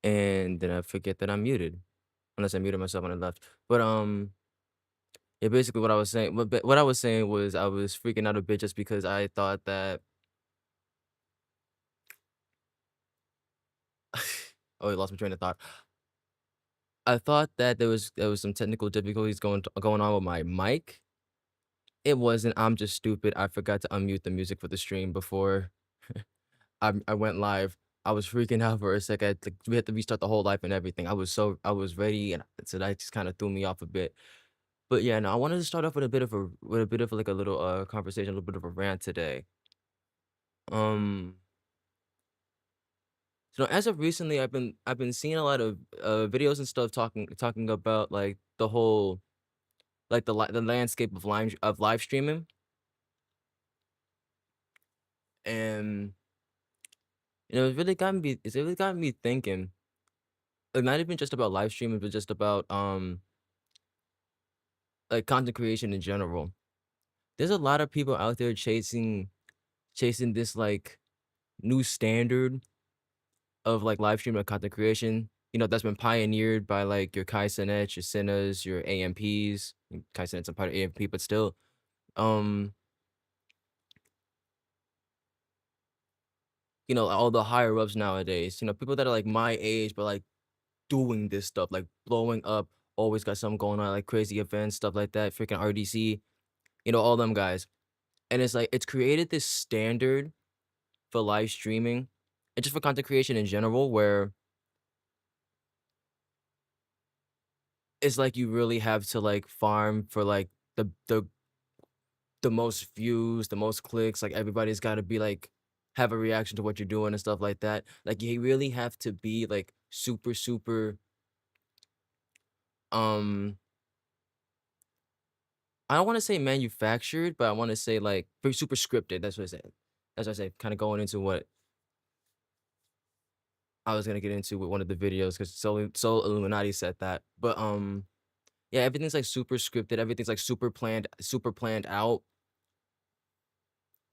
and then I forget that I'm muted, unless I muted myself when I left. But yeah, basically what I was saying, what I was saying was I was freaking out a bit just because I thought that. Oh, I lost my train of thought. I thought that there was some technical difficulties going on with my mic. It wasn't. I'm just stupid. I forgot to unmute the music for the stream before I went live. I was freaking out for a second. Like, we had to restart the whole live and everything. I was ready, and so that just kind of threw me off a bit. But yeah, no, I wanted to start off with a bit of like a little conversation, a little bit of a rant today. Um, so as of recently, I've been seeing a lot of videos and stuff talking about like the whole like the landscape of live streaming, and it's really gotten me thinking, like not even just about live streaming, but just about like content creation in general. There's a lot of people out there chasing this like new standard of like live streaming and content creation. That's been pioneered by like your Kai Cenat, your Sinners, your AMPs. Kai Cenat's a part of AMP, but still, um, all the higher ups nowadays. People that are like my age, but like doing this stuff, like blowing up, always got something going on, like crazy events, stuff like that. Freaking RDC, all them guys. And it's like it's created this standard for live streaming and just for content creation in general, where it's like you really have to like farm for like the most views, the most clicks. Like everybody's got to be like have a reaction to what you're doing and stuff like that. Like you really have to be like super super um I don't want to say manufactured, but I want to say like very super scripted. That's what I said. That's what I say. Kind of going into what I was gonna get into with one of the videos because Soul Illuminati said that. But yeah, everything's like super scripted. Everything's like super planned out.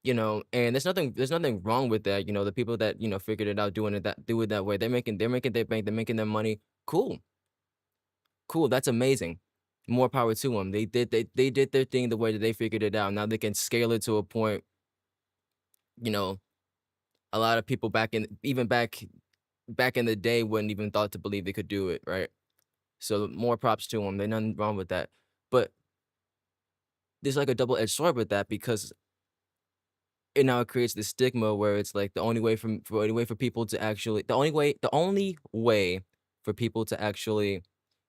And there's nothing wrong with that. The people that figured it out, do it that way. They're making their bank. They're making their money. Cool, cool. That's amazing. More power to them. They did their thing the way that they figured it out. Now they can scale it to a point. You know, a lot of people back in the day wouldn't even thought to believe they could do it, right? So more props to them. There's nothing wrong with that. But there's like a double edged sword with that because it creates this stigma where it's like the only way for people to actually the only way for people to actually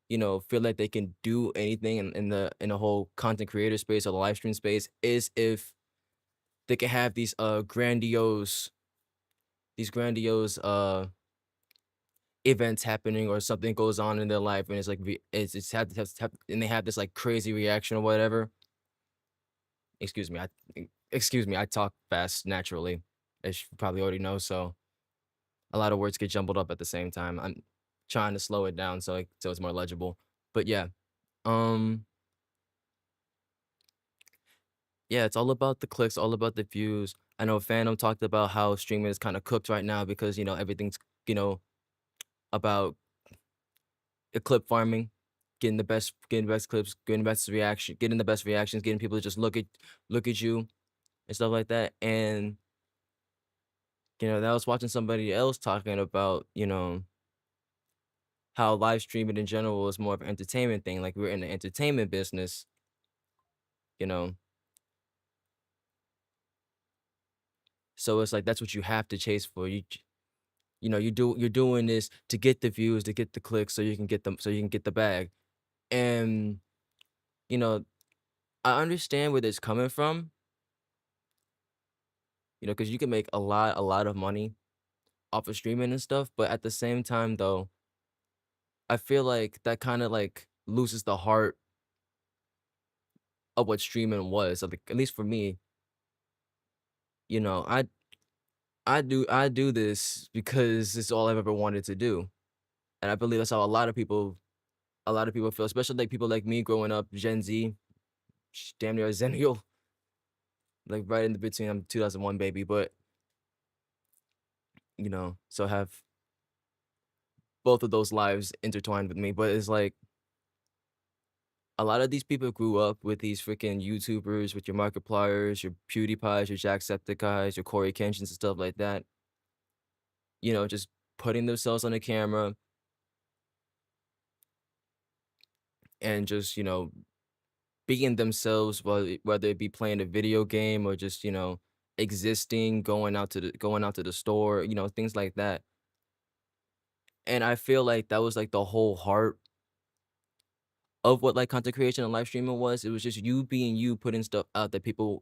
feel like they can do anything in the whole content creator space or the live stream space is if they can have these grandiose events happening or something goes on in their life and it's like it's and they have this like crazy reaction or whatever. Excuse me, I talk fast naturally, as you probably already know. So a lot of words get jumbled up at the same time. I'm trying to slow it down so it's more legible. But yeah, um, yeah, it's all about the clicks, all about the views. I know Phantom talked about how streaming is kind of cooked right now because everything's you know about clip farming, getting the best clips, getting the best reactions, getting people to just look at you and stuff like that. And that was watching somebody else talking about how live streaming in general is more of an entertainment thing. Like we're in the entertainment business, you know. So it's like that's what you have to chase for. You're doing this to get the views, to get the clicks, so you can get the bag. And you know, I understand where this coming from, because you can make a lot of money off of streaming and stuff. But at the same time, though, I feel like that kind of like loses the heart of what streaming was. Like, at least for me, you know, I I do this because it's all I've ever wanted to do, and I believe that's how a lot of people feel, especially like people like me growing up, Gen Z, damn near a Zennial, like right in the between. I'm 2001 baby, but so have, both of those lives intertwined with me, but it's like a lot of these people grew up with these freaking YouTubers, with your Markipliers, your PewDiePies, your Jacksepticeye's, your Corey Kenshins and stuff like that, just putting themselves on the camera and just, being themselves, whether it be playing a video game or just, existing, going out to the store, things like that. And I feel like that was like the whole heart of what like content creation and live streaming was. It was just you being you, putting stuff out that people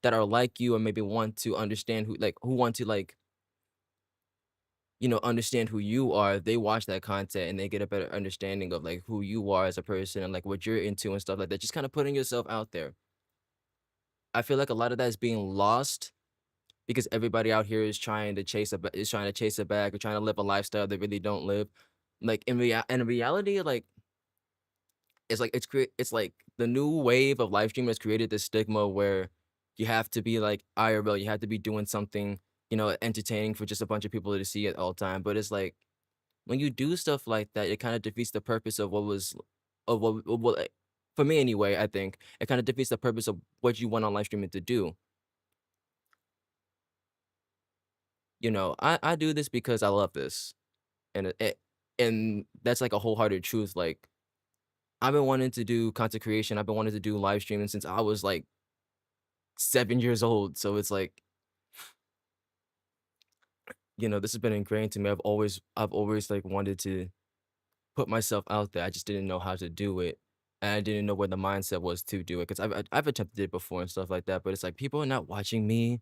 that are like you or maybe want to understand who want to understand who you are. They watch that content and they get a better understanding of like who you are as a person and like what you're into and stuff like that. Just kind of putting yourself out there. I feel like a lot of that is being lost because everybody out here is trying to chase a bag or trying to live a lifestyle they really don't live. Like in reality, like it's like the new wave of live streaming has created this stigma where you have to be like IRL, you have to be doing something, entertaining for just a bunch of people to see at all time. But it's like when you do stuff like that, it kind of defeats the purpose of for me anyway, I think it kind of defeats the purpose of what you want on live streaming to do. I do this because I love this. And that's like a wholehearted truth. Like I've been wanting to do content creation. I've been wanting to do live streaming since I was like 7 years old. So it's like, this has been ingrained to me. I've always like wanted to put myself out there. I just didn't know how to do it. And I didn't know where the mindset was to do it. Cause I've attempted it before and stuff like that. But it's like people are not watching me.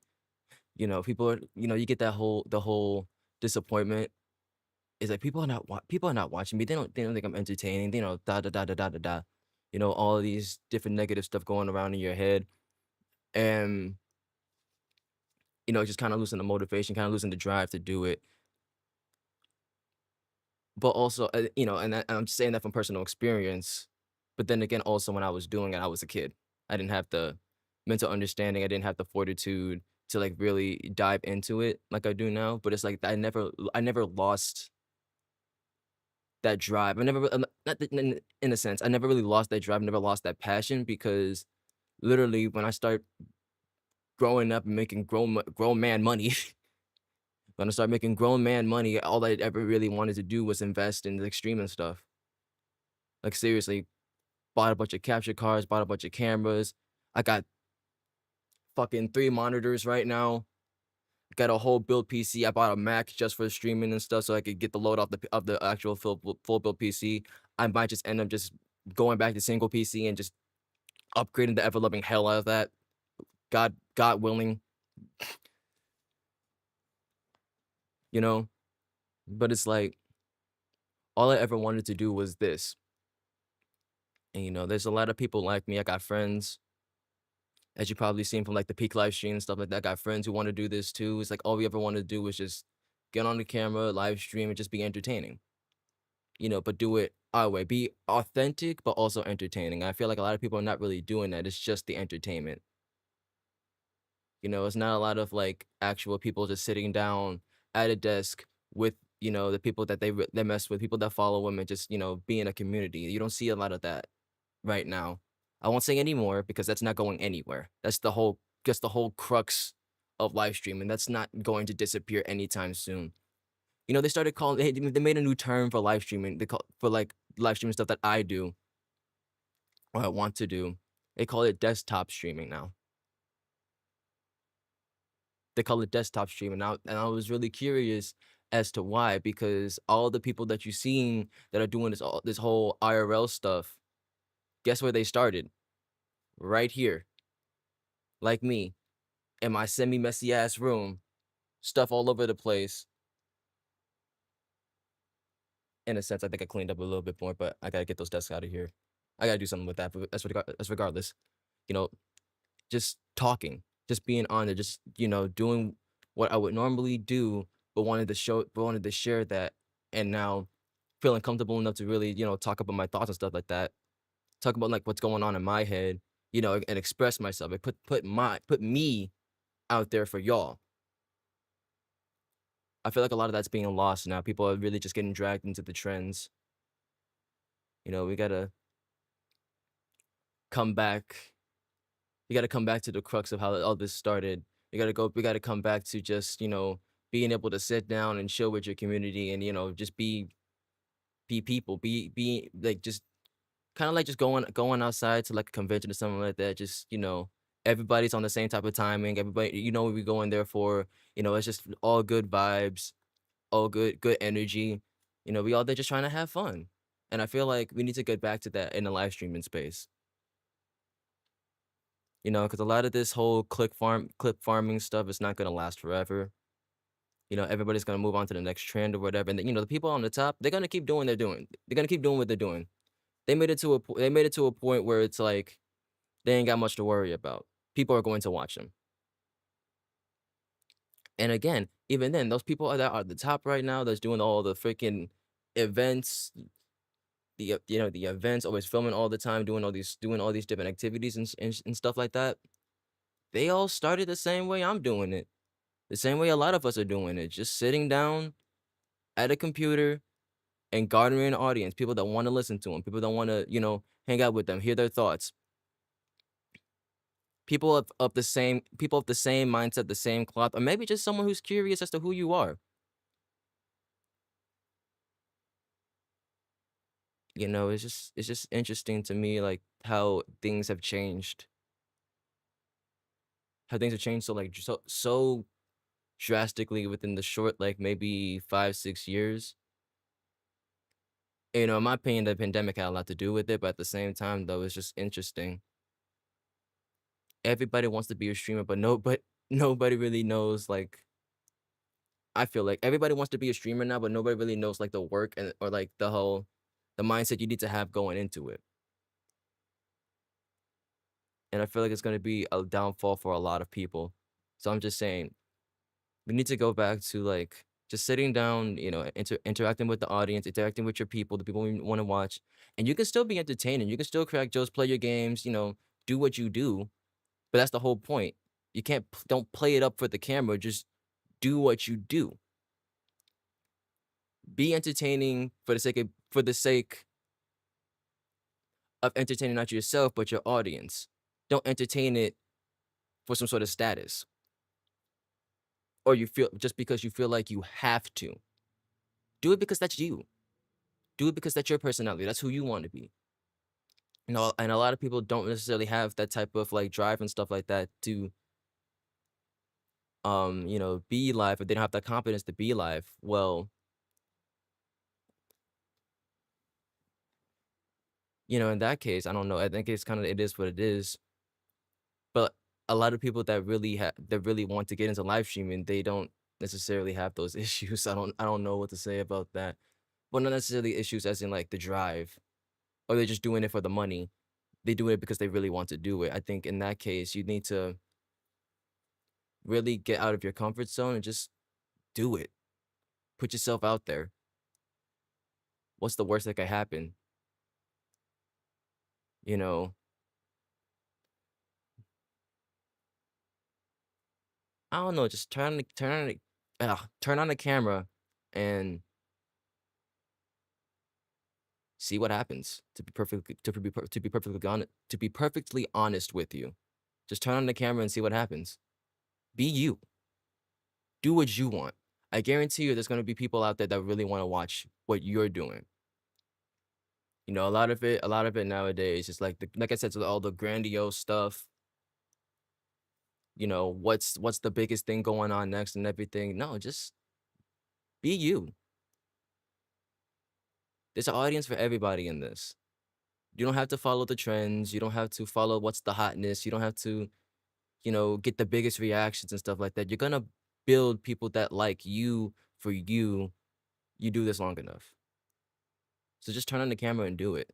People are, you get the whole disappointment. It's like people are not watching me. They don't think I'm entertaining. Da da da da da da da. All of these different negative stuff going around in your head. And just kinda losing the motivation, kinda losing the drive to do it. But also, and I'm saying that from personal experience, but then again, also when I was doing it, I was a kid. I didn't have the mental understanding, I didn't have the fortitude to, like, really dive into it like I do now, but it's like I never lost that drive. I never not that in a sense, I never really lost that drive, never lost that passion because literally when I start growing up and making grown man money when I started making grown man money, all I ever really wanted to do was invest in the extreme and stuff. Like seriously, bought a bunch of capture cards, bought a bunch of cameras. I got fucking 3 monitors right now. Got a whole build PC. I bought a Mac just for streaming and stuff so I could get the load off the actual full build PC. I might just end up just going back to single PC and just upgrading the ever loving hell out of that. God willing, you know? But it's like all I ever wanted to do was this. And there's a lot of people like me. I got friends, as you probably seen from like the peak live stream and stuff like that. I got friends who want to do this too. It's like all we ever want to do is just get on the camera, live stream, and just be entertaining. But do it our way. Be authentic, but also entertaining. I feel like a lot of people are not really doing that. It's just the entertainment. It's not a lot of like actual people just sitting down at a desk with the people that they mess with, people that follow them, and just be in a community. You don't see a lot of that right now. I won't say anymore because that's not going anywhere. That's the whole crux of live streaming. That's not going to disappear anytime soon. They started calling they made a new term for live streaming. They call for like live streaming stuff that I do or I want to do. They call it desktop streaming now. They call it desktop streaming now, and I was really curious as to why because all the people that you've seen that are doing this whole IRL stuff, guess where they started? Right here, like me, in my semi-messy ass room, stuff all over the place. In a sense, I think I cleaned up a little bit more, but I gotta get those desks out of here. I gotta do something with that, but that's regardless. You know, just talking, just being on there, just, doing what I would normally do, but wanted to share that, and now feeling comfortable enough to really, talk about my thoughts and stuff like that. Talk about, like, what's going on in my head, and express myself, and put me out there for y'all. I feel like a lot of that's being lost now. People are really just getting dragged into the trends. We gotta come back. We gotta come back to the crux of how all this started. We gotta come back to just, being able to sit down and chill with your community and, just be people. Be like just kind of like just going outside to like a convention or something like that. Just, everybody's on the same type of timing. Everybody, what we going there for. It's just all good vibes, all good energy. We all there just trying to have fun. And I feel like we need to get back to that in the live streaming space. Because a lot of this whole clip farming stuff is not gonna last forever. Everybody's gonna move on to the next trend or whatever. And the people on the top, they're gonna keep doing they're doing. They're gonna keep doing what they're doing. They made it to a point where it's like they ain't got much to worry about. People are going to watch them. And again, even then, those people that are at the top right now that's doing all the freaking events, the events, always filming all the time, doing all these different activities and stuff like that. They all started the same way I'm doing it. The same way a lot of us are doing it. Just sitting down at a computer and garnering an audience, people that want to listen to them, people that want to, hang out with them, hear their thoughts. People of the same mindset, the same cloth, or maybe just someone who's curious as to who you are. It's just interesting to me, like how things have changed. How things have changed so drastically within the short, like maybe 5, 6 years. In my opinion, the pandemic had a lot to do with it, but at the same time, though, it's just interesting. Everybody wants to be a streamer, but nobody really knows, like, I feel like everybody wants to be a streamer now, but nobody really knows like the work and or like the mindset you need to have going into it. And I feel like it's gonna be a downfall for a lot of people. So I'm just saying we need to go back to like just sitting down, interacting with the audience, interacting with your people, the people you want to watch, and you can still be entertaining. You can still crack jokes, play your games, do what you do. But that's the whole point. You can't don't play it up for the camera. Just do what you do. Be entertaining for the sake of entertaining not yourself but your audience. Don't entertain it for some sort of status or you feel just because you feel like you have to. Do it because that's you. Do it because that's your personality. That's who you want to be. And a lot of people don't necessarily have that type of like drive and stuff like that to be live, or they don't have that confidence to be live. Well, in that case, I don't know. I think it's kind of it is what it is. But a lot of people that really want to get into live streaming, they don't necessarily have those issues. I don't know what to say about that. Well, not necessarily issues as in like the drive, or they're just doing it for the money. They do it because they really want to do it. I think in that case, you need to really get out of your comfort zone and just do it. Put yourself out there. What's the worst that could happen? You know, I don't know. Just turn on the camera and see what happens. To be perfectly honest with you, just turn on the camera and see what happens. Be you. Do what you want. I guarantee you, there's gonna be people out there that really want to watch what you're doing. A lot of it nowadays is like I said, so all the grandiose stuff. What's the biggest thing going on next and everything. No, just be you. There's an audience for everybody in this. You don't have to follow the trends. You don't have to follow what's the hotness. You don't have to, get the biggest reactions and stuff like that. You're gonna build people that like you for you. You do this long enough. So just turn on the camera and do it.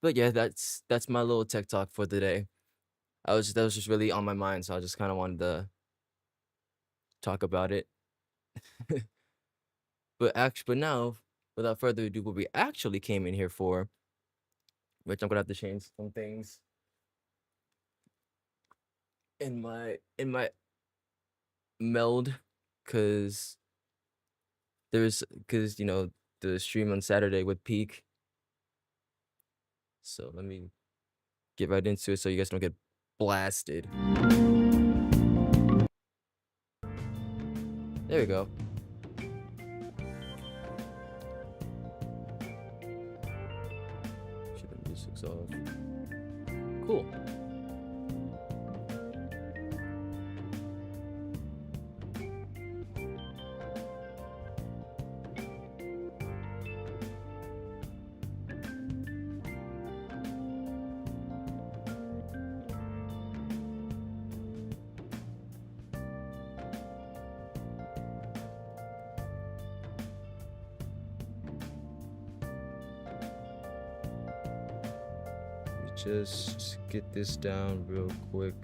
But yeah, that's my little tech talk for today. That was just really on my mind, so I just kind of wanted to talk about it. But now, without further ado, what we actually came in here for, which I'm gonna have to change some things. in my meld, cause cause the stream on Saturday would peak. So let me get right into it so you guys don't get blasted. There we go. Should the music's off. Cool. Just get this down real quick.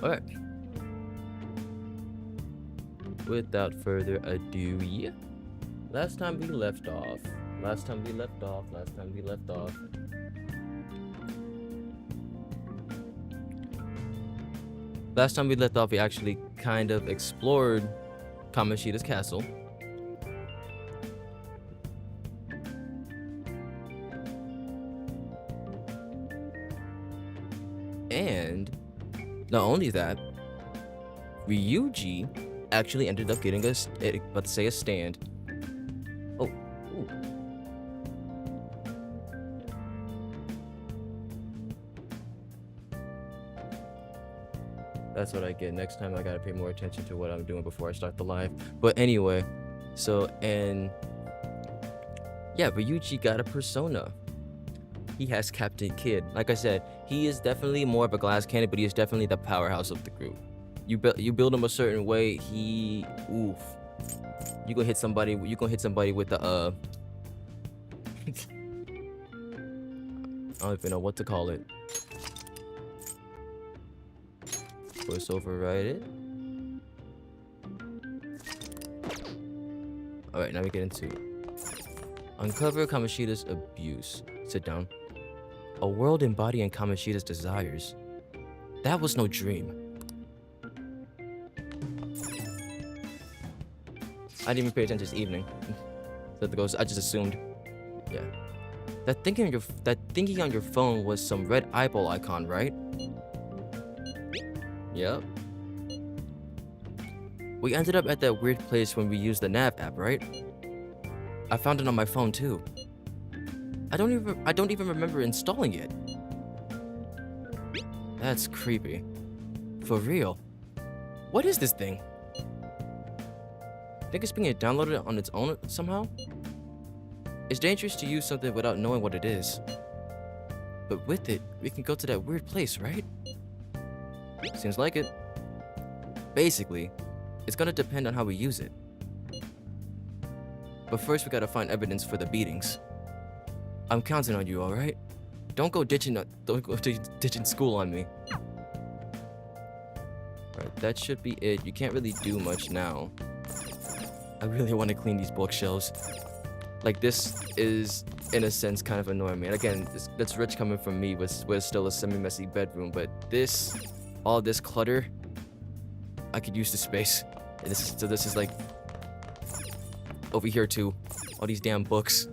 All right. Without further ado, yeah. Last time we left off. Last time we left off. We actually kind of explored Kamoshida's castle. And not only that, Ryuji actually ended up getting a stand. Oh, ooh. That's what I get. Next time I gotta pay more attention to what I'm doing before I start the live. But anyway, and yeah, Ryuji got a persona. He has Captain Kid. Like I said, he is definitely more of a glass cannon, but he is definitely the powerhouse of the group. You build him a certain way, you gonna hit somebody with the I don't even know what to call it. Let's override it. Alright, now we get into uncover Kamoshida's abuse. Sit down. A world embodying Kamoshida's desires. That was no dream. I didn't even pay attention this evening. I just assumed. Yeah. That thinking on your phone was some red eyeball icon, right? Yep. We ended up at that weird place when we used the nav app, right? I found it on my phone too. I don't even remember installing it. That's creepy. For real. What is this thing? Think it's being downloaded on its own somehow? It's dangerous to use something without knowing what it is. But with it, we can go to that weird place, right? Seems like it. Basically, it's gonna depend on how we use it. But first, we gotta find evidence for the beatings. I'm counting on you, alright? Don't go ditching school on me. Alright, that should be it. You can't really do much now. I really want to clean these bookshelves. Like, this is, in a sense, kind of annoying me. And again, that's rich coming from me with still a semi-messy bedroom, but all this clutter, I could use the space. And this is like, over here too, all these damn books.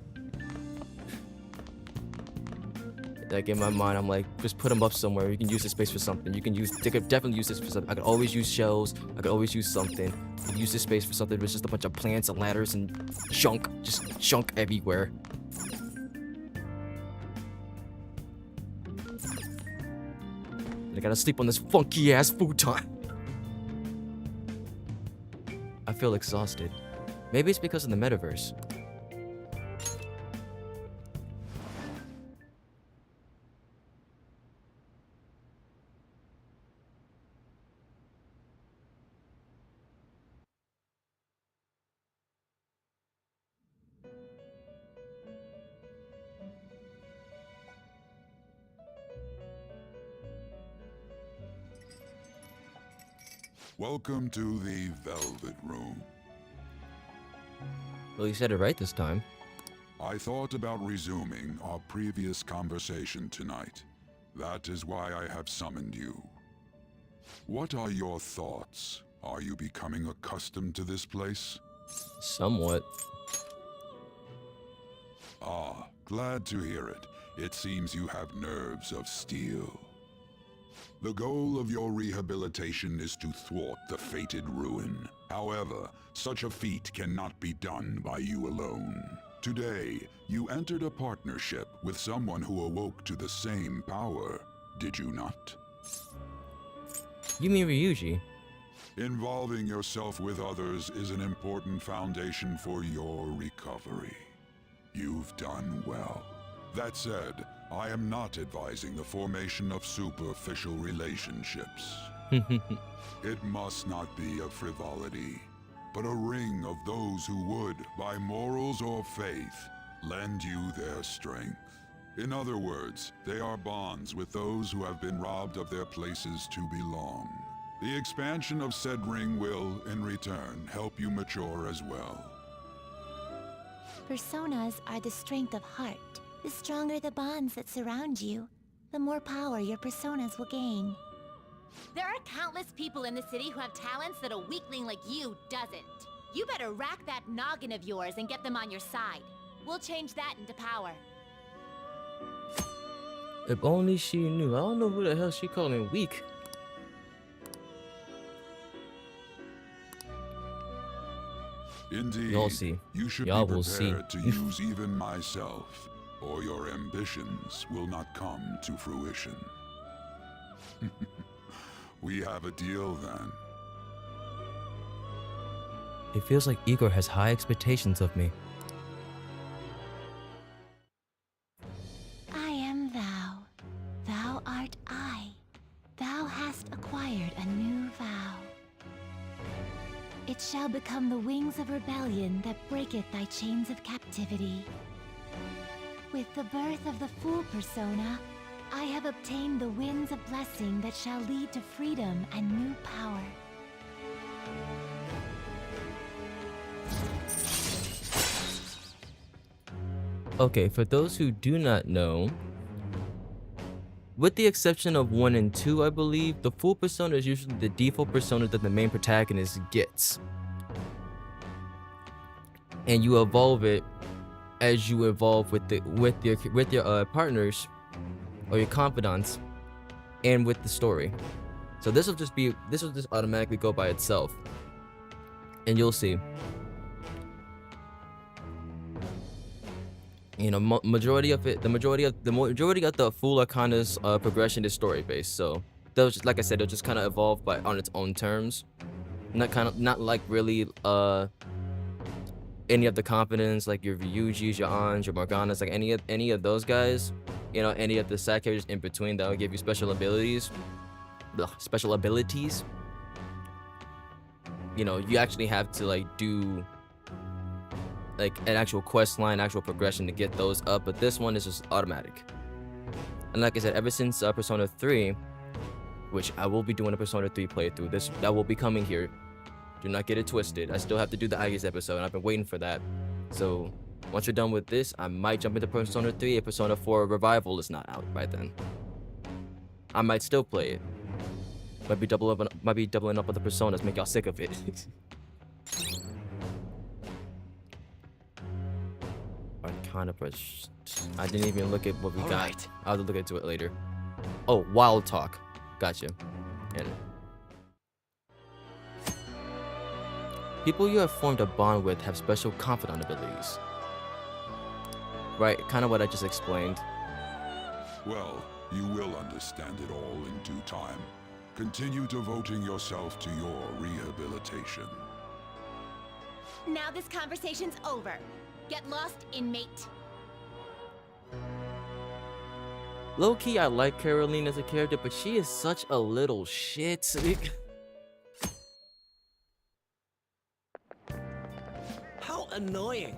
Like, in my mind, I'm like, just put them up somewhere. You can use the space for something. They could definitely use this for something. I could always use shelves. I could always use something. I could use this space for something. There's just a bunch of plants and ladders and just junk everywhere. And I gotta sleep on this funky ass futon. I feel exhausted. Maybe it's because of the metaverse. Welcome to the Velvet Room. Well, you said it right this time. I thought about resuming our previous conversation tonight. That is why I have summoned you. What are your thoughts? Are you becoming accustomed to this place? Somewhat. Ah, glad to hear it. It seems you have nerves of steel. The goal of your rehabilitation is to thwart the fated ruin. However, such a feat cannot be done by you alone. Today, you entered a partnership with someone who awoke to the same power, did you not? You mean Ryuji? Involving yourself with others is an important foundation for your recovery. You've done well. That said, I am not advising the formation of superficial relationships. It must not be a frivolity, but a ring of those who would, by morals or faith, lend you their strength. In other words, they are bonds with those who have been robbed of their places to belong. The expansion of said ring will, in return, help you mature as well. Personas are the strength of heart. The stronger the bonds that surround you, the more power your personas will gain. There are countless people in the city who have talents that a weakling like you doesn't. You better rack that noggin of yours and get them on your side. We'll change that into power. If only she knew. I don't know who the hell she calling weak. Indeed, Y'all see. you should Y'all be will see. prepared to use even myself, or your ambitions will not come to fruition. We have a deal then. It feels like Igor has high expectations of me. I am thou. Thou art I. Thou hast acquired a new vow. It shall become the wings of rebellion that breaketh thy chains of captivity. With the birth of the Fool persona, I have obtained the winds of blessing that shall lead to freedom and new power. Okay, for those who do not know, with the exception of 1 and 2, I believe, the Fool persona is usually the default persona that the main protagonist gets. And you evolve it as you evolve with your partners or your confidants and with the story. So this will just automatically go by itself. And you'll see. You know, majority of the Fool Arcana's progression is story based. So they'll just, like I said, they'll just kind of evolve on its own terms. Not like really any of the confidence, like your Ryujis, your Ans, your Morganas, like any of those guys, you know, any of the side characters in between that will give you special abilities. You know, you actually have to like do like an actual quest line, actual progression to get those up, but this one is just automatic. And like I said, ever since Persona 3, which I will be doing a Persona 3 playthrough, that will be coming here. Do not get it twisted. I still have to do the Aegis episode, and I've been waiting for that. So once we're done with this, I might jump into Persona 3 if Persona 4 Revival is not out by then. I might still play it. Might be doubling up with the Personas, make y'all sick of it. Arcana brush. I didn't even look at what we got. Right. I'll have to look into it later. Oh, Wild Talk. Gotcha. And people you have formed a bond with have special confidant abilities. Right, kind of what I just explained. Well, you will understand it all in due time. Continue devoting yourself to your rehabilitation. Now this conversation's over. Get lost, inmate. Low-key, I like Caroline as a character, but she is such a little shit. How annoying.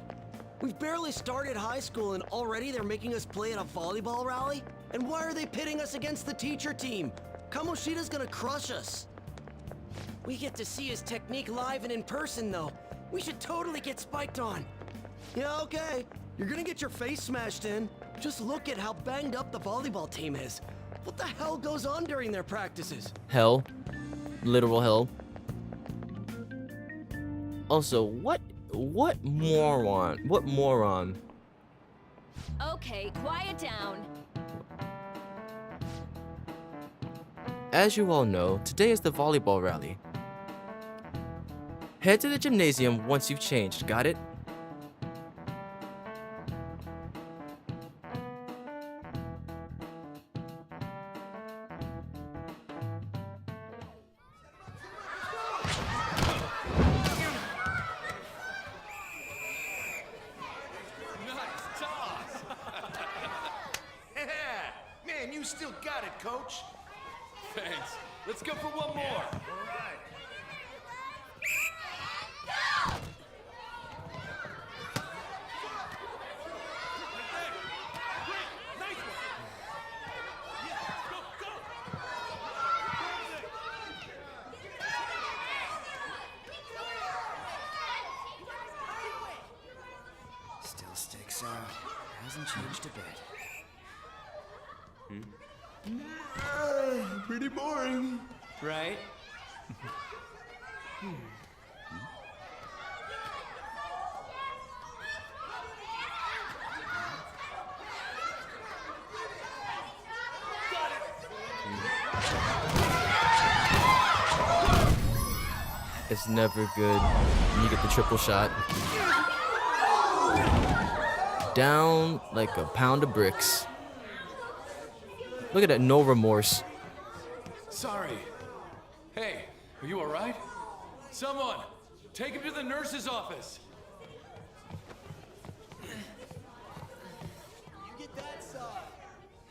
We've barely started high school and already they're making us play at a volleyball rally? And why are they pitting us against the teacher team? Kamoshida's gonna crush us. We get to see his technique live and in person, though. We should totally get spiked on. Yeah, okay. You're gonna get your face smashed in. Just look at how banged up the volleyball team is. What the hell goes on during their practices? Hell. Literal hell. Also, what moron? What moron? Okay, quiet down. As you all know, today is the volleyball rally. Head to the gymnasium once you've changed, got it? Man, you still got it, coach. Thanks. Let's go for one more. All right. Still sticks out. Hasn't changed a bit. Pretty boring. Right? It's never good when you get the triple shot. Down like a pound of bricks. Look at that, no remorse. Sorry. Hey, are you all right? Someone, take him to the nurse's office.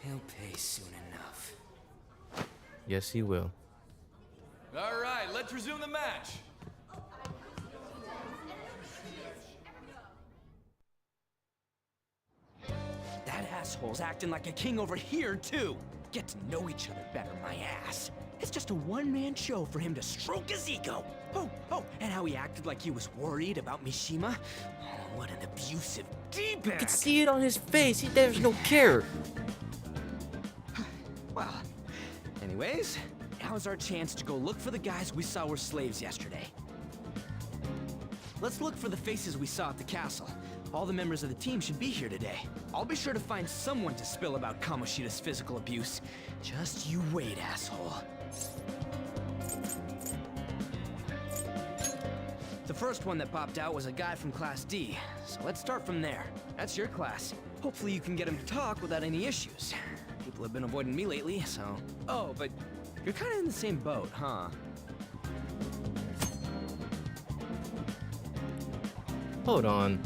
He'll pay soon enough. Yes, he will. All right, let's resume the match. That asshole's acting like a king over here, too. Get to know each other better, my ass. It's just a one-man show for him to stroke his ego. Oh, and how he acted like he was worried about Mishima. Oh, what an abusive D-bag. You can see it on his face. There's no care. Well, anyways, now's our chance to go look for the guys we saw were slaves yesterday. Let's look for the faces we saw at the castle. All the members of the team should be here today. I'll be sure to find someone to spill about Kamoshida's physical abuse. Just you wait, asshole. The first one that popped out was a guy from Class D, so let's start from there. That's your class. Hopefully you can get him to talk without any issues. People have been avoiding me lately, so... Oh, but you're kind of in the same boat, huh? Hold on.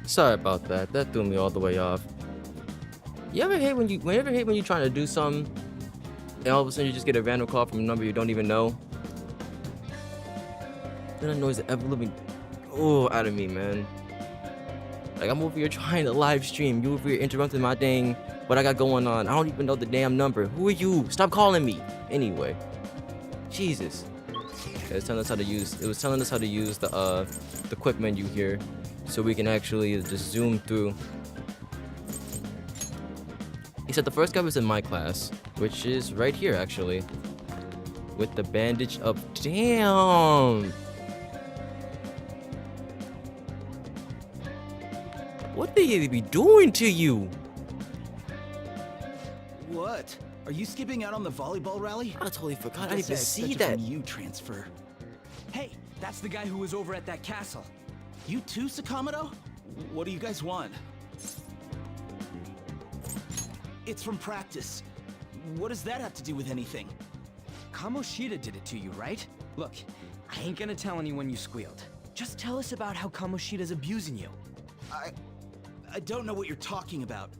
Sorry about that. That threw me all the way off. You ever hate when you're trying to do something and all of a sudden you just get a random call from a number you don't even know? That annoys the ever living out of me, man. Like, I'm over here trying to live stream. You over here interrupting my dang what I got going on. I don't even know the damn number. Who are you? Stop calling me. Anyway. Jesus. It was telling us how to use the quick menu here, so we can actually just zoom through. He said the first guy was in my class, which is right here actually, with the bandage up. Damn. What did he be doing to you? What? Are you skipping out on the volleyball rally? I totally forgot. I guess didn't even expect see it that. from you transfer. Hey, that's the guy who was over at that castle. You too, Sakamoto? What do you guys want? It's from practice. What does that have to do with anything? Kamoshida did it to you, right? Look, I ain't gonna tell anyone you squealed. Just tell us about how Kamoshida's abusing you. I don't know what you're talking about.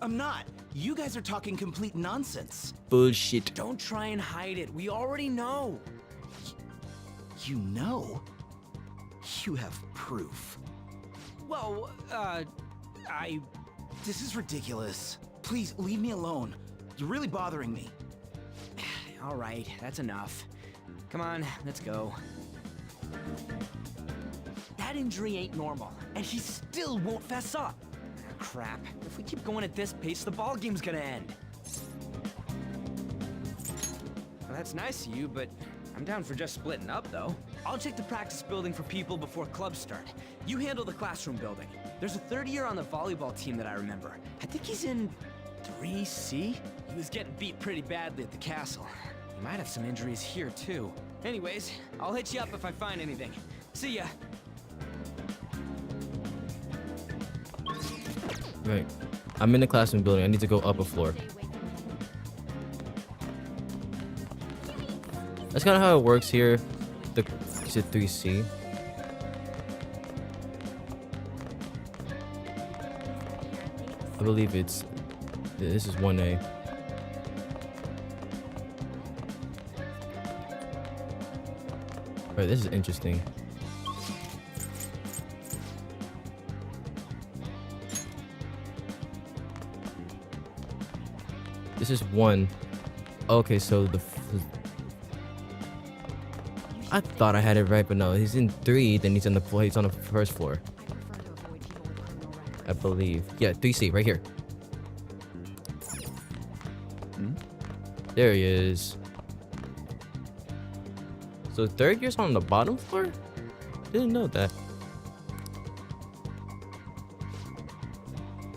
I'm not. You guys are talking complete nonsense. Bullshit. Don't try and hide it. We already know. You know? You have proof. Well, This is ridiculous. Please, leave me alone. You're really bothering me. All right, that's enough. Come on, let's go. That injury ain't normal, and he still won't fess up. Crap. If we keep going at this pace, the ball game's gonna end. Well, that's nice of you, but I'm down for just splitting up, though. I'll check the practice building for people before clubs start. You handle the classroom building. There's a third year on the volleyball team that I remember. I think he's in 3C? He was getting beat pretty badly at the castle. He might have some injuries here, too. Anyways, I'll hit you up if I find anything. See ya. Right. I'm in the classroom building. I need to go up a floor. That's kind of how it works here. Is it 3C? I believe this is 1A. Alright, this is interesting. This is 1. Okay, so I thought I had it right, but no, he's in 3, then he's on the floor, he's on the first floor. I believe. Yeah, 3C, right here. There he is. So third year's on the bottom floor? Didn't know that.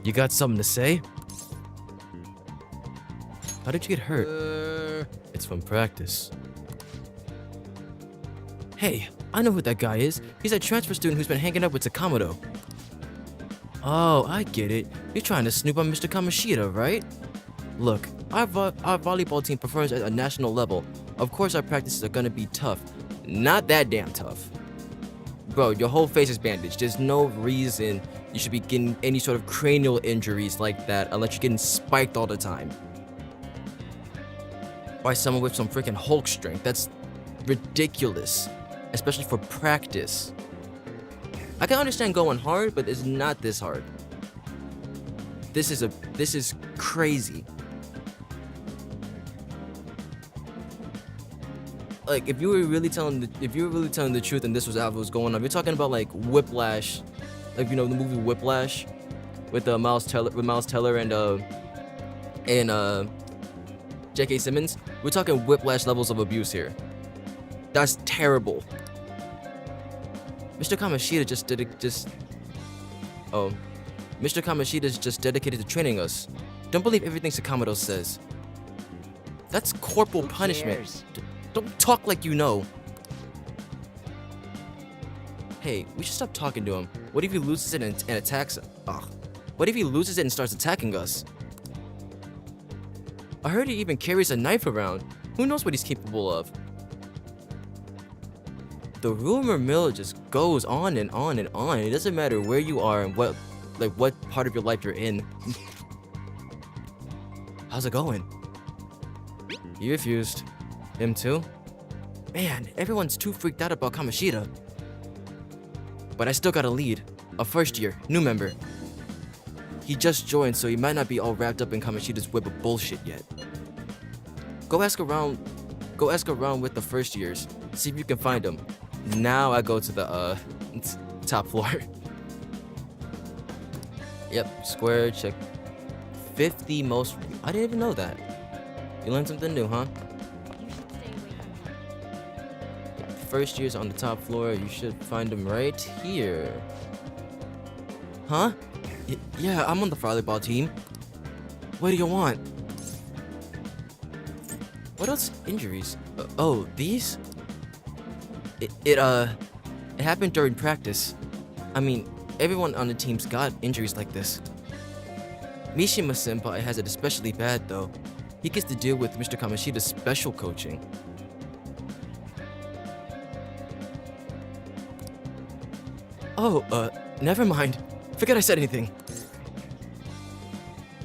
You got something to say? How did you get hurt? It's from practice. Hey, I know who that guy is. He's that transfer student who's been hanging out with Sakamoto. Oh, I get it. You're trying to snoop on Mr. Kamoshida, right? Look, our volleyball team performs at a national level. Of course our practices are gonna be tough. Not that damn tough. Bro, your whole face is bandaged. There's no reason you should be getting any sort of cranial injuries like that unless you're getting spiked all the time. By someone with some freaking Hulk strength. That's ridiculous. Especially for practice. I can understand going hard, but it's not this hard. This is crazy. Like, if you were really telling the truth and this was how it was going on, you're talking about like Whiplash, like, you know, the movie Whiplash with Miles Teller and J.K. Simmons. We're talking Whiplash levels of abuse here. That's terrible. Mr. Kamoshida Mr. Kamoshida's just dedicated to training us. Don't believe everything Sakamoto says. That's corporal punishment. Don't talk like you know. Hey, we should stop talking to him. What if he loses it and attacks us? Ugh. What if he loses it and starts attacking us? I heard he even carries a knife around. Who knows what he's capable of? the rumor mill just goes on and on and on. It doesn't matter where you are and what part of your life you're in. How's it going? He refused. Him too? Man, everyone's too freaked out about Kamoshida. But I still got a lead. A first year, new member. He just joined, so he might not be all wrapped up in Kamoshida's web of bullshit yet. Go ask around with the first years. See if you can find them. Now I go to the top floor. Yep, square check. 50 most. I didn't even know that. You learned something new, huh? You should stay away from them. First year's on the top floor. You should find them right here. Huh? Yeah, I'm on the volleyball team. What do you want? What else? Injuries? Oh, these? It happened during practice. I mean, everyone on the team's got injuries like this. Mishima-senpai has it especially bad, though. He gets to deal with Mr. Kamoshida's special coaching. Oh, never mind. Forget I said anything.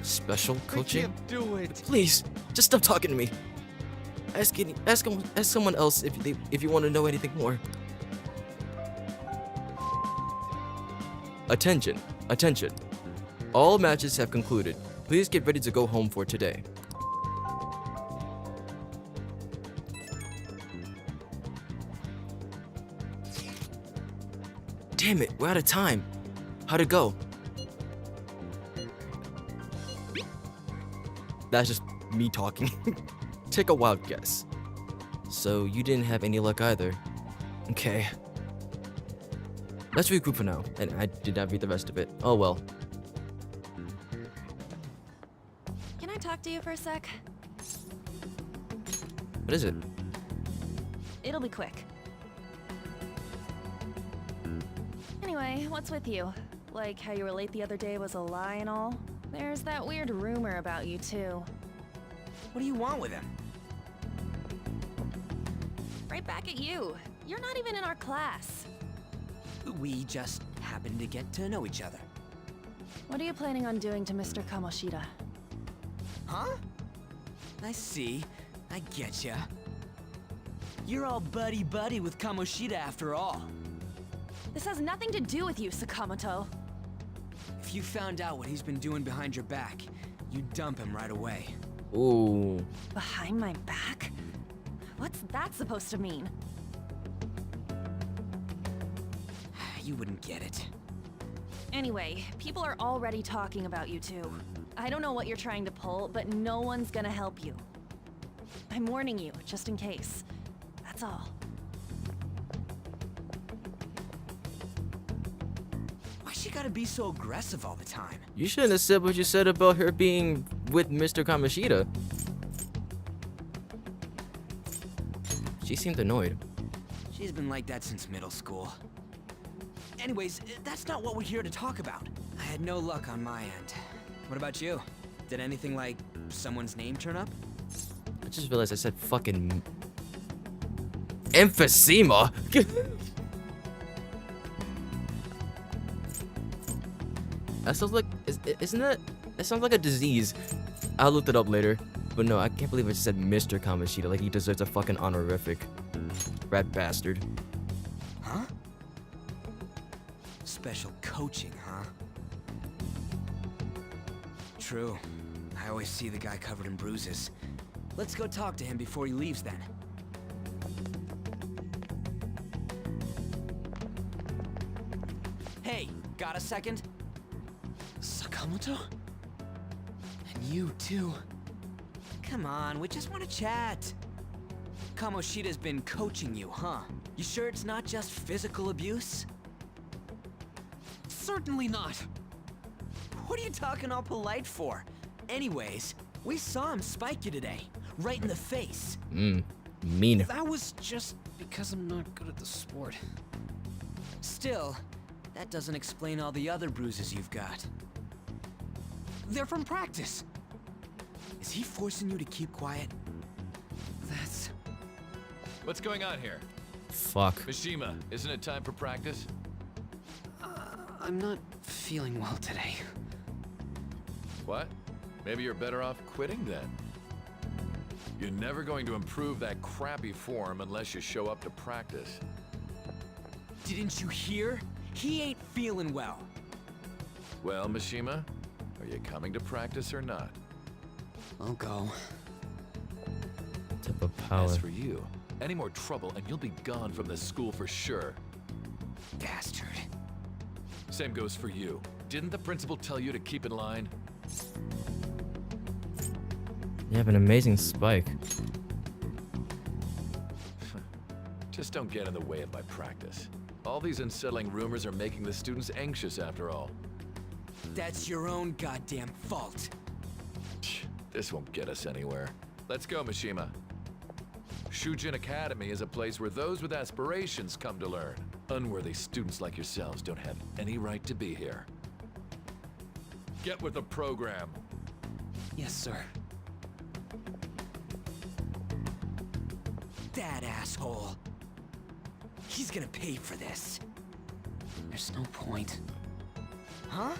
Special coaching? I can't do it. Please, just stop talking to me. Ask someone else if you want to know anything more. Attention, attention. All matches have concluded. Please get ready to go home for today. Damn it, we're out of time. How'd it go? That's just me talking. Take a wild guess. So you didn't have any luck either. Okay. Let's regroup for now. And I did not read the rest of it. Oh well. Can I talk to you for a sec? What is it? It'll be quick. Anyway, what's with you? Like how you were late the other day was a lie and all? There's that weird rumor about you too. What do you want with him? Right back at you. You're not even in our class. We just happen to get to know each other. What are you planning on doing to Mr. Kamoshida? Huh? I see. I getcha. You're all buddy-buddy with Kamoshida after all. This has nothing to do with you, Sakamoto. If you found out what he's been doing behind your back, you'd dump him right away. Ooh. Behind my back? What's that supposed to mean? You wouldn't get it. Anyway, people are already talking about you two. I don't know what you're trying to pull, but no one's gonna help you. I'm warning you, just in case. That's all. Why she gotta be so aggressive all the time? You shouldn't have said what you said about her being with Mr. Kamoshida. She seemed annoyed. She's been like that since middle school. Anyways, that's not what we're here to talk about. I had no luck on my end. What about you? Did anything like someone's name turn up? I just realized I said fucking emphysema. That sounds like, isn't that? That sounds like a disease. I looked it up later, but no, I can't believe I just said Mr. Kamoshida like he deserves a fucking honorific. Rat bastard. Huh? Special coaching, huh? True. I always see the guy covered in bruises. Let's go talk to him before he leaves then. Hey, got a second? Sakamoto? And you too. Come on, we just want to chat. Kamoshida's been coaching you, huh? You sure it's not just physical abuse? Certainly not. What are you talking all polite for? Anyways, we saw him spike you today, right in the face. Mean. That was just because I'm not good at the sport. Still, that doesn't explain all the other bruises you've got. They're from practice. Is he forcing you to keep quiet? That's... What's going on here? Fuck. Mishima, isn't it time for practice? I'm not feeling well today. What? Maybe you're better off quitting then. You're never going to improve that crappy form unless you show up to practice. Didn't you hear? He ain't feeling well. Well, Mishima, are you coming to practice or not? I'll go. Type of power. As for you, any more trouble and you'll be gone from this school for sure. Bastard. Same goes for you. Didn't the principal tell you to keep in line? You have an amazing spike. Just don't get in the way of my practice. All these unsettling rumors are making the students anxious after all. That's your own goddamn fault. This won't get us anywhere. Let's go, Mishima. Shujin Academy is a place where those with aspirations come to learn. Unworthy students like yourselves don't have any right to be here. Get with the program. Yes, sir. That asshole. He's gonna pay for this. There's no point. Huh?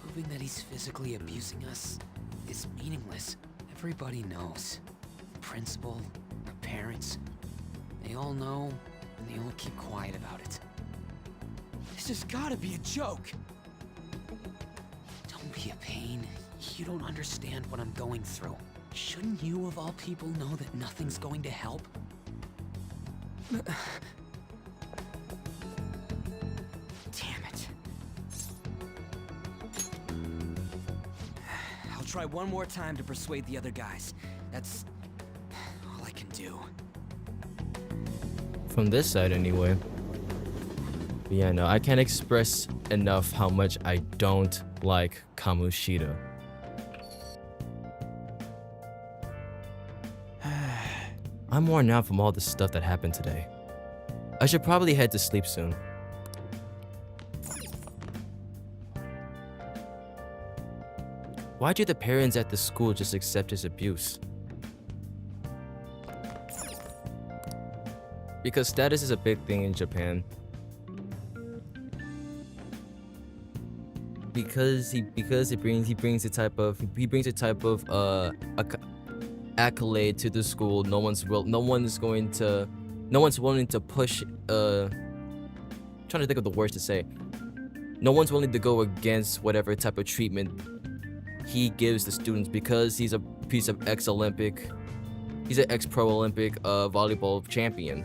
Proving that he's physically abusing us is meaningless. Everybody knows. The principal, our parents, they all know, and they all keep quiet about it. This has gotta be a joke! Don't be a pain. You don't understand what I'm going through. Shouldn't you, of all people, know that nothing's going to help? Damn it. I'll try one more time to persuade the other guys. That's all I can do. From this side, anyway. But yeah, no, I can't express enough how much I don't like Kamoshida. I'm worn out from all the stuff that happened today. I should probably head to sleep soon. Why do the parents at the school just accept his abuse? Because status is a big thing in Japan. Because he brings a type of accolade to the school. No one's willing to push. Trying to think of the words to say. No one's willing to go against whatever type of treatment he gives the students because he's a piece of ex-Olympic. He's an ex-pro Olympic volleyball champion.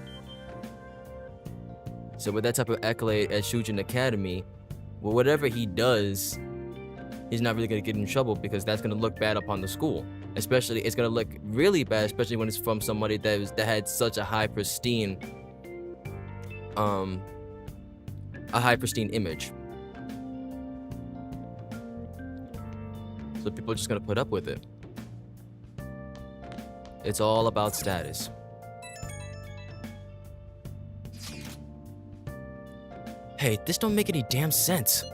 So with that type of accolade at Shujin Academy, well, whatever he does, he's not really gonna get in trouble because that's gonna look bad upon the school. Especially, it's gonna look really bad, especially when it's from somebody that had such a high pristine image. So people are just gonna put up with it. It's all about status. Hey, this don't make any damn sense.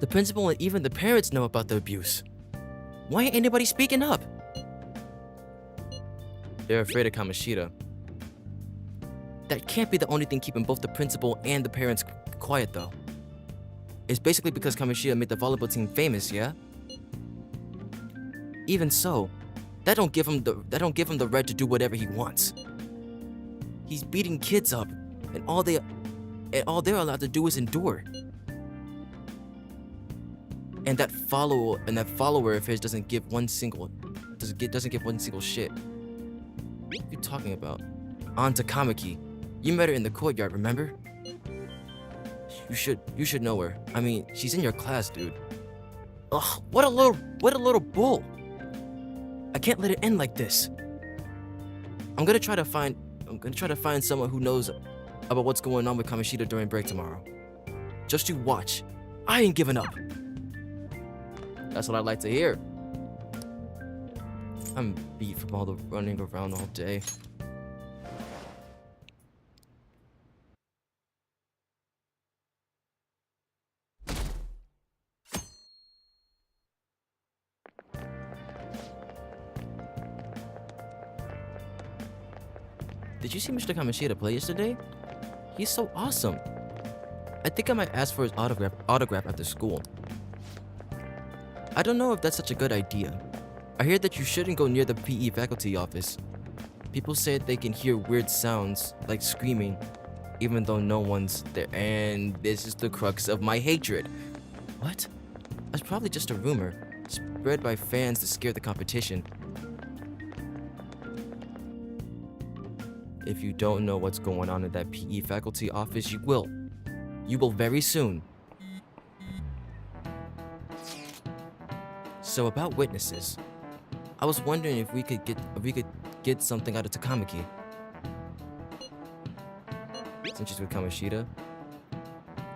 The principal and even the parents know about the abuse. Why ain't anybody speaking up? They're afraid of Kamoshida. That can't be the only thing keeping both the principal and the parents quiet, though. It's basically because Kamoshida made the volleyball team famous, yeah? Even so, that don't give him the right to do whatever he wants. He's beating kids up, and all they're allowed to do is endure. And that follower of his doesn't give one single shit. What are you talking about? Aunt Takamaki. You met her in the courtyard, remember? You should know her. I mean, she's in your class, dude. Ugh, what a little bull. I can't let it end like this. I'm gonna try to find someone who knows about what's going on with Kamoshida during break tomorrow. Just you watch. I ain't giving up. That's what I like to hear. I'm beat from all the running around all day. did you see Mr. Kamoshida play yesterday? He's so awesome. I think I might ask for his autograph after school. I don't know if that's such a good idea. I hear that you shouldn't go near the PE faculty office. People say they can hear weird sounds, like screaming, even though no one's there. And this is the crux of my hatred. What? That's probably just a rumor, spread by fans to scare the competition. If you don't know what's going on in that PE faculty office, you will. You will very soon. So about witnesses, I was wondering if we could get something out of Takamaki. Since she's with Kamoshida,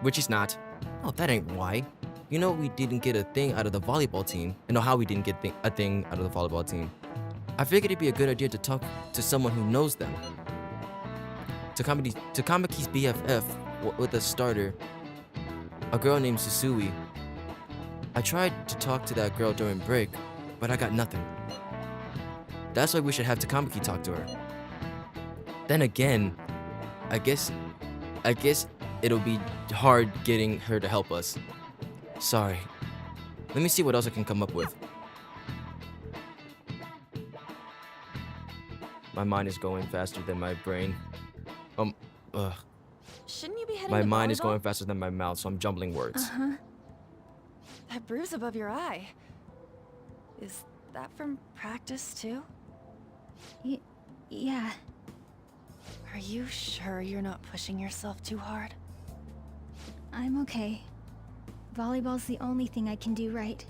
which she's not. Oh, that ain't why. You know we didn't get a thing out of the volleyball team. You know how we didn't get a thing out of the volleyball team. I figured it'd be a good idea to talk to someone who knows them. Takamaki's BFF with a starter, a girl named Susui. I tried to talk to that girl during break, but I got nothing. That's why we should have Takamaki talk to her. Then again, I guess it'll be hard getting her to help us. Sorry. Let me see what else I can come up with. My mind is going faster than my brain. Shouldn't you be heading My to mind is volleyball? going faster than my mouth, so I'm jumbling words. That bruise above your eye. Is that from practice too? Yeah. Are you sure you're not pushing yourself too hard? I'm okay. Volleyball's the only thing I can do right.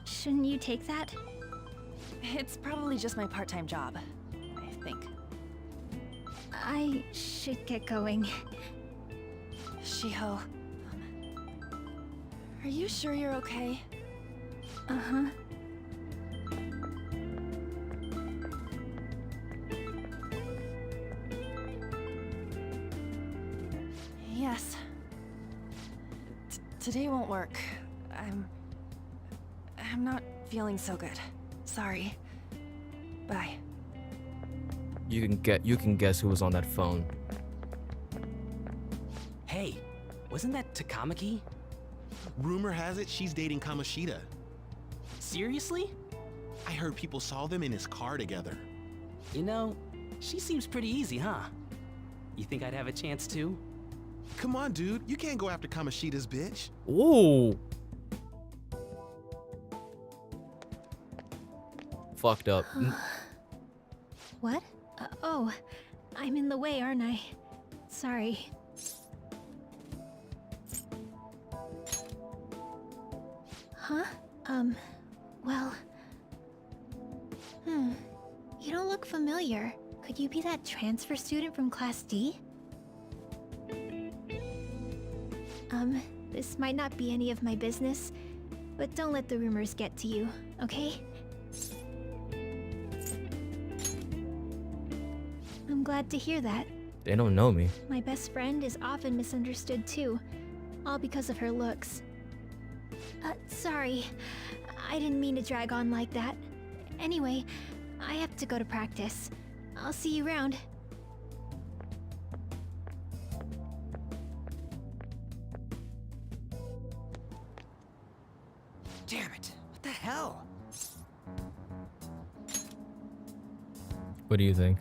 Shouldn't you take that? It's probably just my part-time job, I think. I should get going. Shiho, are you sure you're okay? Uh-huh. Yes. Today won't work. I'm not feeling so good. Sorry. Bye. You can guess who was on that phone. Hey, wasn't that Takamaki? Rumor has it she's dating Kamoshida. Seriously? I heard people saw them in his car together. You know, she seems pretty easy, huh? You think I'd have a chance too? Come on, dude. You can't go after Kamoshida's bitch. Ooh. Fucked up. What? Oh, I'm in the way, aren't I? Sorry. Huh? Well... You don't look familiar. Could you be that transfer student from Class D? This might not be any of my business, but don't let the rumors get to you, okay? I'm glad to hear that. They don't know me. My best friend is often misunderstood too, all because of her looks. Sorry. I didn't mean to drag on like that. Anyway, I have to go to practice. I'll see you around. Damn it. What the hell? What do you think?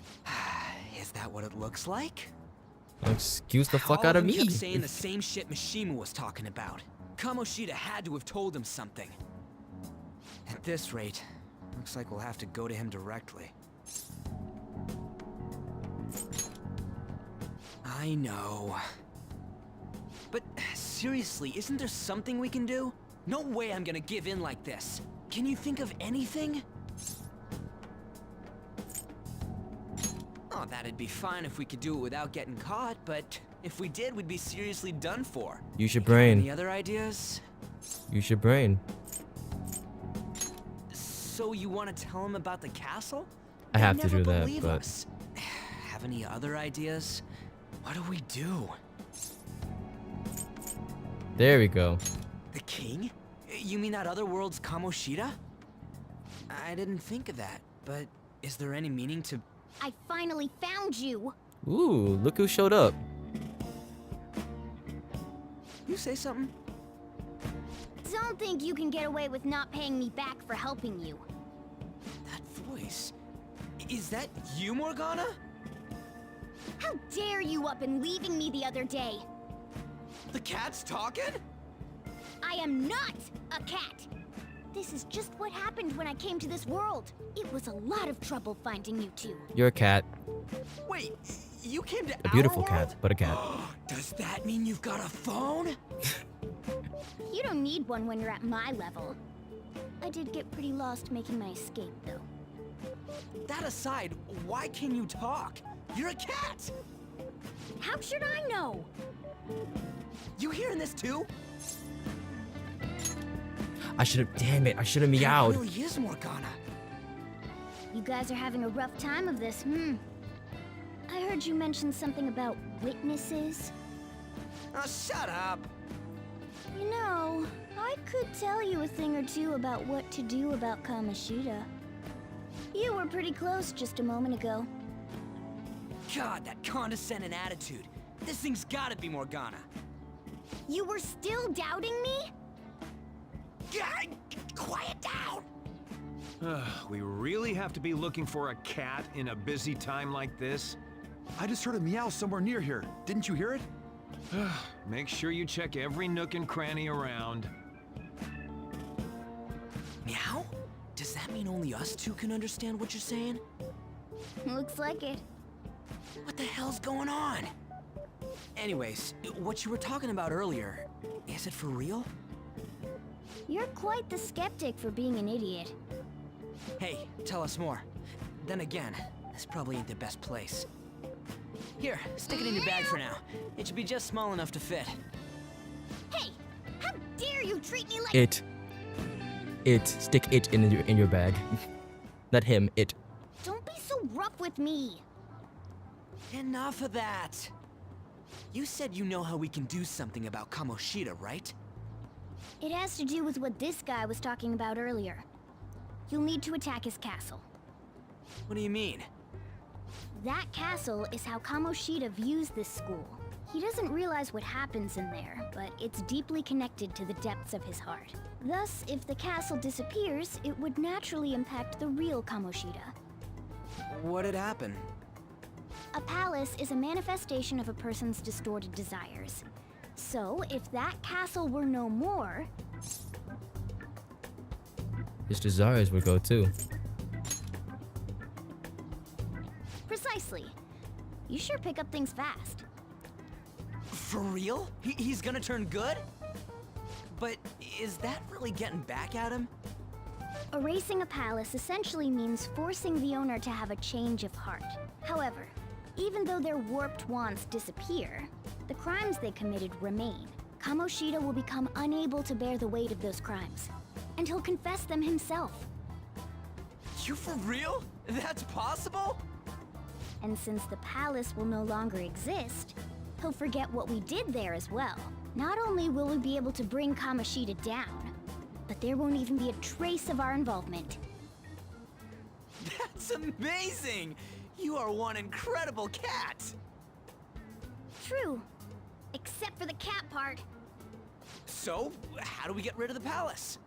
Is that what it looks like? Excuse the fuck All out of them me. kept saying the same shit Mishima was talking about. Kamoshida had to have told him something. At this rate, looks like we'll have to go to him directly. I know. But seriously, isn't there something we can do? No way I'm gonna give in like this. Can you think of anything? Oh, that'd be fine if we could do it without getting caught, but if we did, we'd be seriously done for. Use your Any brain. other ideas? Use your brain. So you want to tell him about the castle? I have They'd to do never that, believe but us. Have any other ideas? What do we do? there we go. The king? You mean that other world's Kamoshida? I didn't think of that, but Is there any meaning to... I finally found you! Ooh, look who showed up. You say something? Don't think you can get away with not paying me back for helping you. That voice... Is that you, Morgana? How dare you up and leaving me the other day? The cat's talking? I am not a cat! This is just what happened when I came to this world. It was a lot of trouble finding you two. You're a cat. Wait, you came to A beautiful our cat, world? but a cat. Does that mean you've got a phone? You don't need one when you're at my level. I did get pretty lost making my escape, though. That aside, why can you talk? You're a cat! How should I know? You hearing this too? I should have, damn it, I should have It meowed. really is Morgana. You guys are having a rough time of this, I heard you mention something about witnesses. Oh, shut up! You know, I could tell you a thing or two about what to do about Kamoshida. You were pretty close just a moment ago. God, that condescending attitude. This thing's gotta be Morgana. You were still doubting me? God, quiet down! We really have to be looking for a cat in a busy time like this? I just heard a meow somewhere near here. Didn't you hear it? Make sure you check every nook and cranny around. Meow? Does that mean only us two can understand what you're saying? Looks like it. What the hell's going on? Anyways, what you were talking about earlier, is it for real? You're quite the skeptic for being an idiot. Hey, tell us more. Then again, this probably ain't the best place. Here, stick it in your bag for now. It should be just small enough to fit. Hey! How dare you treat me like— Stick it in your bag. Not him, it. Don't be so rough with me! Enough of that! You said you know how we can do something about Kamoshida, right? It has to do with what this guy was talking about earlier. You'll need to attack his castle. What do you mean? That castle is how Kamoshida views this school. He doesn't realize what happens in there, but it's deeply connected to the depths of his heart. Thus, if the castle disappears, it would naturally impact the real Kamoshida. What'd happen? A palace is a manifestation of a person's distorted desires. So, if that castle were no more, His desires would go too. precisely. You sure pick up things fast. For real? He's gonna turn good? But is that really getting back at him? Erasing a palace essentially means forcing the owner to have a change of heart. However, even though their warped wants disappear, the crimes they committed remain. Kamoshida will become unable to bear the weight of those crimes, and he'll confess them himself. You for real? That's possible? And since the palace will no longer exist, he'll forget what we did there as well. Not only will we be able to bring Kamoshida down, but there won't even be a trace of our involvement. That's amazing! You are one incredible cat! True. Except for the cat part. So, how do we get rid of the palace?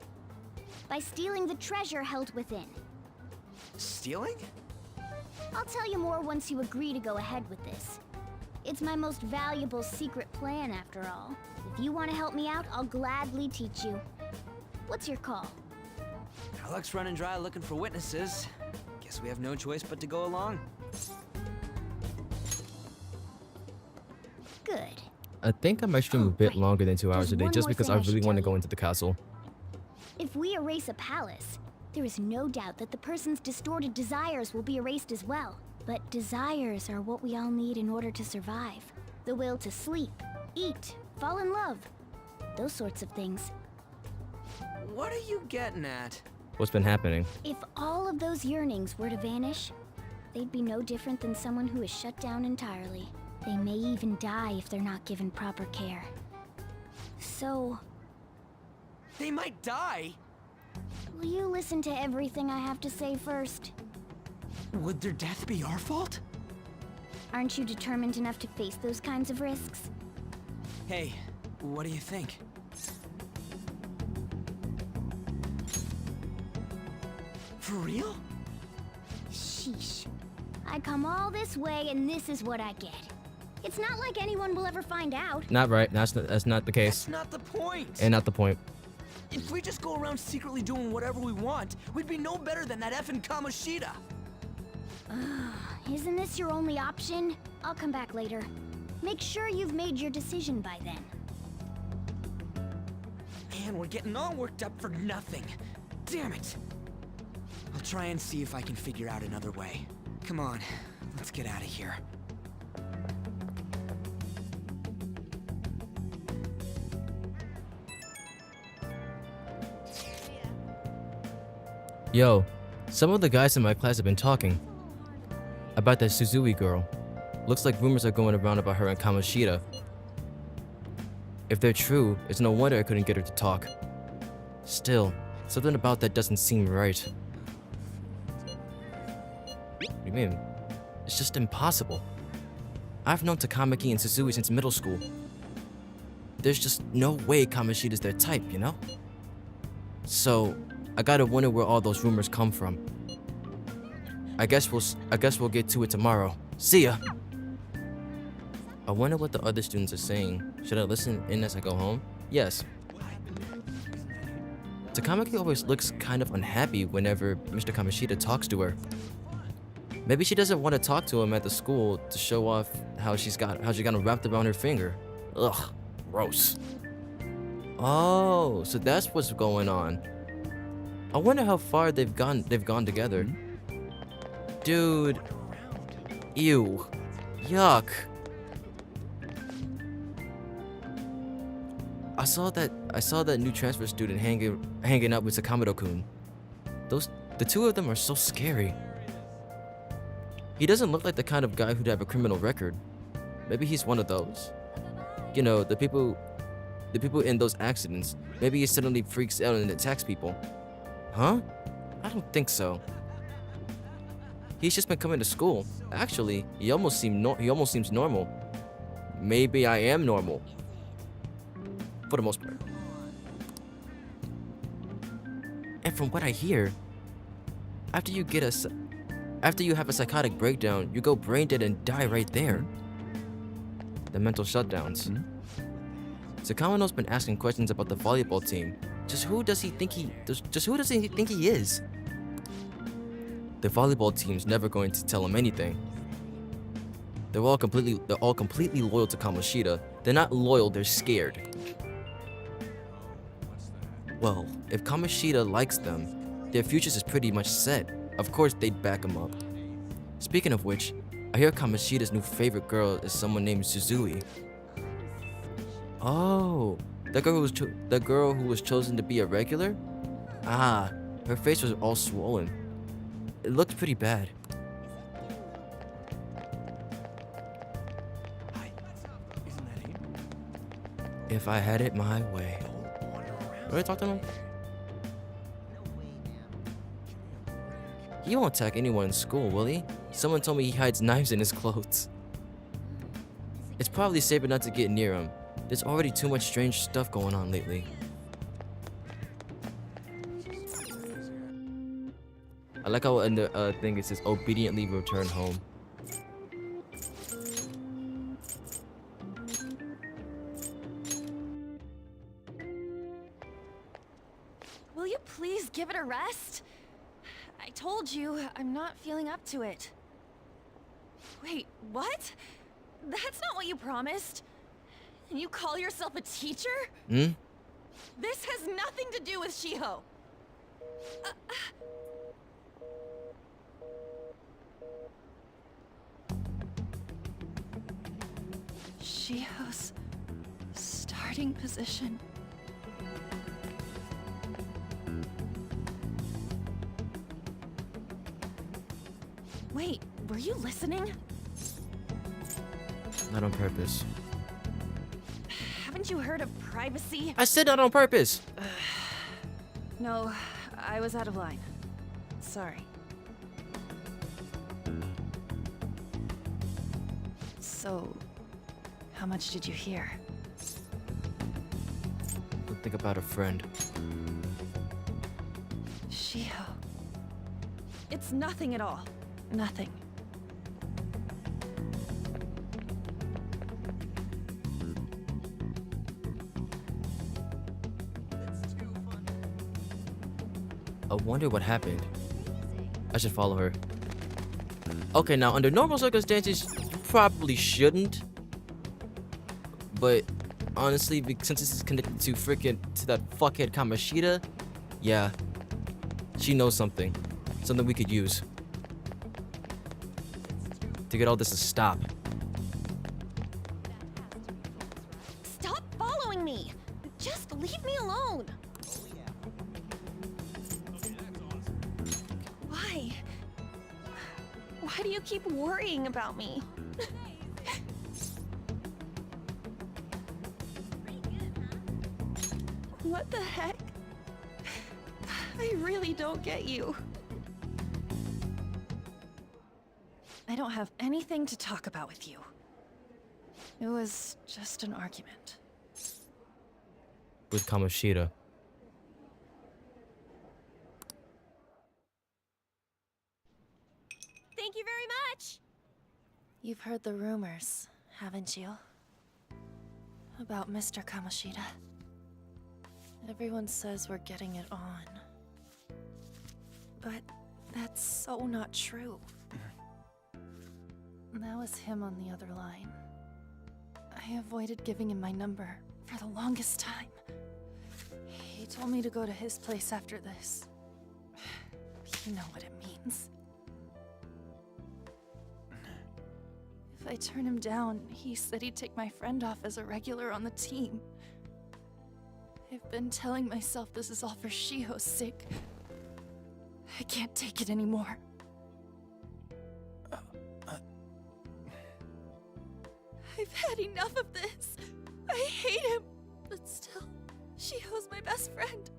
By stealing the treasure held within. Stealing? I'll tell you more once you agree to go ahead with this. It's my most valuable secret plan, after all. If you want to help me out, I'll gladly teach you. What's your call? Our luck's running dry looking for witnesses. Guess we have no choice but to go along. Good. I think I might stream a bit right. longer than 2 hours There's a day one just more because thing I I should really want to tell go you. into the castle. If we erase a palace, there is no doubt that the person's distorted desires will be erased as well. But desires are what we all need in order to survive. The will to sleep, eat, fall in love. Those sorts of things. What are you getting at? What's been happening? If all of those yearnings were to vanish, they'd be no different than someone who is shut down entirely. They may even die if they're not given proper care. So, They might die? will you listen to everything I have to say first? Would their death be our fault? Aren't you determined enough to face those kinds of risks? Hey, what do you think? For real? Sheesh. I come all this way and this is what I get. It's not like anyone will ever find out. Not right. That's not the case. That's not the point. And not the point. If we just go around secretly doing whatever we want, we'd be no better than that effing Kamoshida. Isn't this your only option? I'll come back later. Make sure you've made your decision by then. Man, we're getting all worked up for nothing. Damn it. I'll try and see if I can figure out another way. Come on, let's get out of here. Yo, some of the guys in my class have been talking about that Suzui girl. Looks like rumors are going around about her and Kamoshida. If they're true, it's no wonder I couldn't get her to talk. Still, something about that doesn't seem right. What do you mean? It's just impossible. I've known Takamaki and Suzui since middle school. There's just no way Kamoshida's their type, you know? So, I gotta wonder where all those rumors come from. I guess we'll get to it tomorrow. See ya! I wonder what the other students are saying. Should I listen in as I go home? Yes. Takamaki always looks kind of unhappy whenever Mr. Kamoshida talks to her. Maybe she doesn't want to talk to him at the school to show off how she got him wrapped around her finger. Ugh, gross. Oh, so that's what's going on. I wonder how far they've gone together. Dude. Ew. Yuck. I saw that new transfer student hanging out with Sakamoto-kun. The two of them are so scary. He doesn't look like the kind of guy who'd have a criminal record. Maybe he's one of those. You know, the people in those accidents. Maybe he suddenly freaks out and attacks people. Huh? I don't think so. He's just been coming to school. Actually, he almost seems normal. Maybe I am normal. For the most part. And from what I hear, after you have a psychotic breakdown, you go brain dead and die right there. The mental shutdowns. Sakamoto's been asking questions about the volleyball team. Just who does he think he is? The volleyball team's never going to tell him anything. They're all completely loyal to Kamoshida. They're not loyal, they're scared. Well, if Kamoshida likes them, their futures is pretty much set. Of course they'd back him up. Speaking of which, I hear Kamoshida's new favorite girl is someone named Suzui. Oh, the girl who was chosen to be a regular? Ah, her face was all swollen. It looked pretty bad. If I had it my way. Will I talk to him? He won't attack anyone in school, will he? Someone told me he hides knives in his clothes. It's probably safer not to get near him. There's already too much strange stuff going on lately. I like how in the thing it says obediently return home. Will you please give it a rest? I told you, I'm not feeling up to it. Wait, what? That's not what you promised. And you call yourself a teacher? Hmm? This has nothing to do with Shiho. Shiho's starting position. Wait, were you listening? Not on purpose. Haven't you heard of privacy? I said that on purpose! No, I was out of line. Sorry. So, how much did you hear? Don't think about a friend. Shiho. It's nothing at all. Nothing. I wonder what happened. I should follow her. Okay, now under normal circumstances, you probably shouldn't. But honestly, since this is connected to that fuckhead Kamoshida, yeah, she knows something we could use to get all this to stop. Stop following me! Just leave me alone! Why? Why do you keep worrying about me? What the heck? I really don't get you. I don't have anything to talk about with you. It was just an argument. With Kamoshida. Thank you very much! You've heard the rumors, haven't you? About Mr. Kamoshida. Everyone says we're getting it on. But that's so not true. That was him on the other line. I avoided giving him my number for the longest time. He told me to go to his place after this. You know what it means. If I turn him down, he said he'd take my friend off as a regular on the team. I've been telling myself this is all for Shiho's sake. I can't take it anymore. I've had enough of this. I hate him. But still, Shiho's my best friend.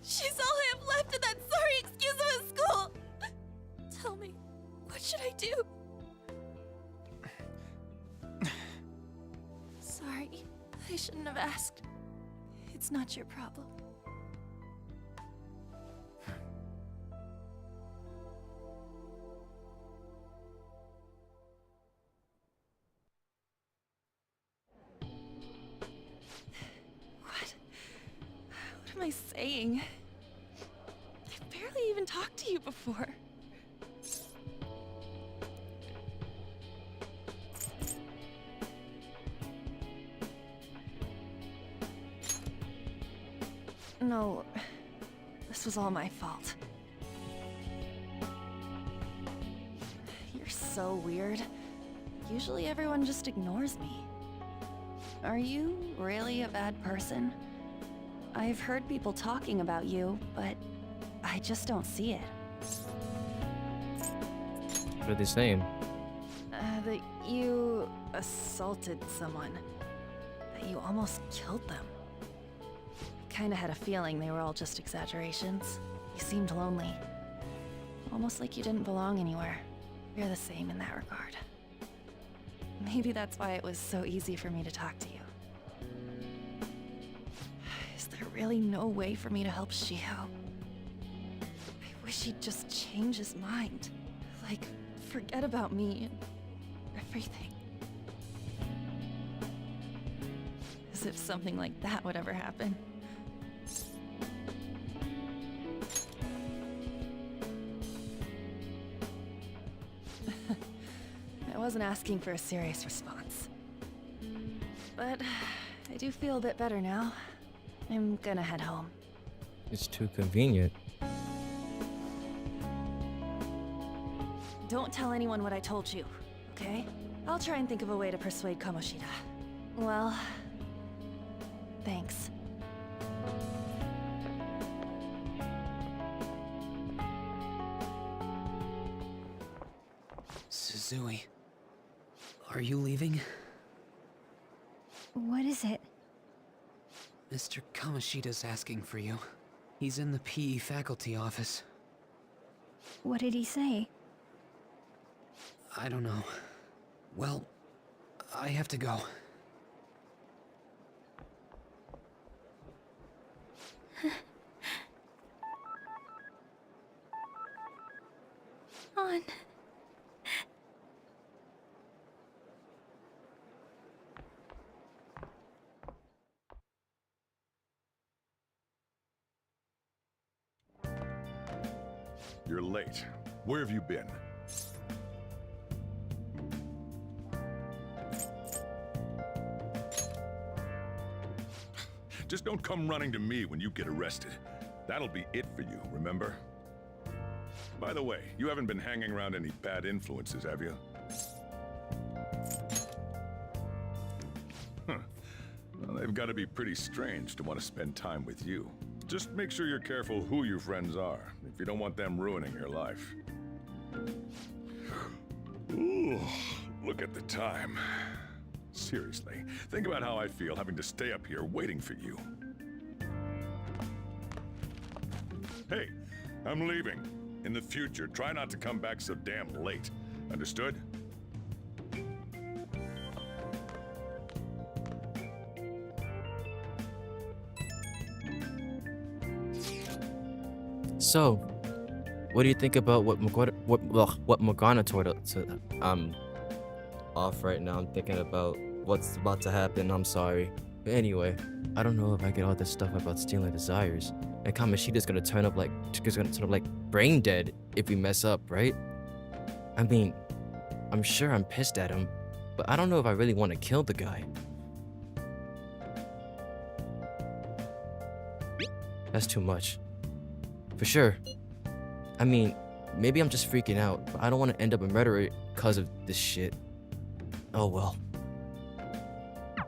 She's all I have left in that sorry excuse of a school. Tell me, what should I do? Sorry, I shouldn't have asked. It's not your problem. What am I saying? I've barely even talked to you before. No, this was all my fault. You're so weird. Usually everyone just ignores me. Are you really a bad person? I've heard people talking about you, but I just don't see it. What are they saying? That you assaulted someone. That you almost killed them. Kinda had a feeling they were all just exaggerations. You seemed lonely. Almost like you didn't belong anywhere. You're the same in that regard. Maybe that's why it was so easy for me to talk to you. Is there really no way for me to help Shiho? I wish he'd just change his mind. Like, forget about me and everything. As if something like that would ever happen. I wasn't asking for a serious response. But I do feel a bit better now. I'm gonna head home. It's too convenient. Don't tell anyone what I told you, okay? I'll try and think of a way to persuade Kamoshida. Well, thanks. Suzui, are you leaving? What is it? Mr. Kamoshida's asking for you. He's in the PE faculty office. What did he say? I don't know. Well, I have to go. On. You're late. Where have you been? Just don't come running to me when you get arrested. That'll be it for you, remember? By the way, you haven't been hanging around any bad influences, have you? Huh. Well, they've got to be pretty strange to want to spend time with you. Just make sure you're careful who your friends are, if you don't want them ruining your life. Ooh, look at the time. Seriously, think about how I feel having to stay up here waiting for you. Hey, I'm leaving. In the future, try not to come back so damn late. Understood? So, what do you think about what Morgana told us? I'm off right now. I'm thinking about what's about to happen. I'm sorry. But anyway, I don't know if I get all this stuff about stealing desires. And Kamoshida's gonna turn up like brain dead if we mess up, right? I mean, I'm sure I'm pissed at him, but I don't know if I really want to kill the guy. That's too much. For sure. I mean, maybe I'm just freaking out, but I don't want to end up a murderer because of this shit. Oh well.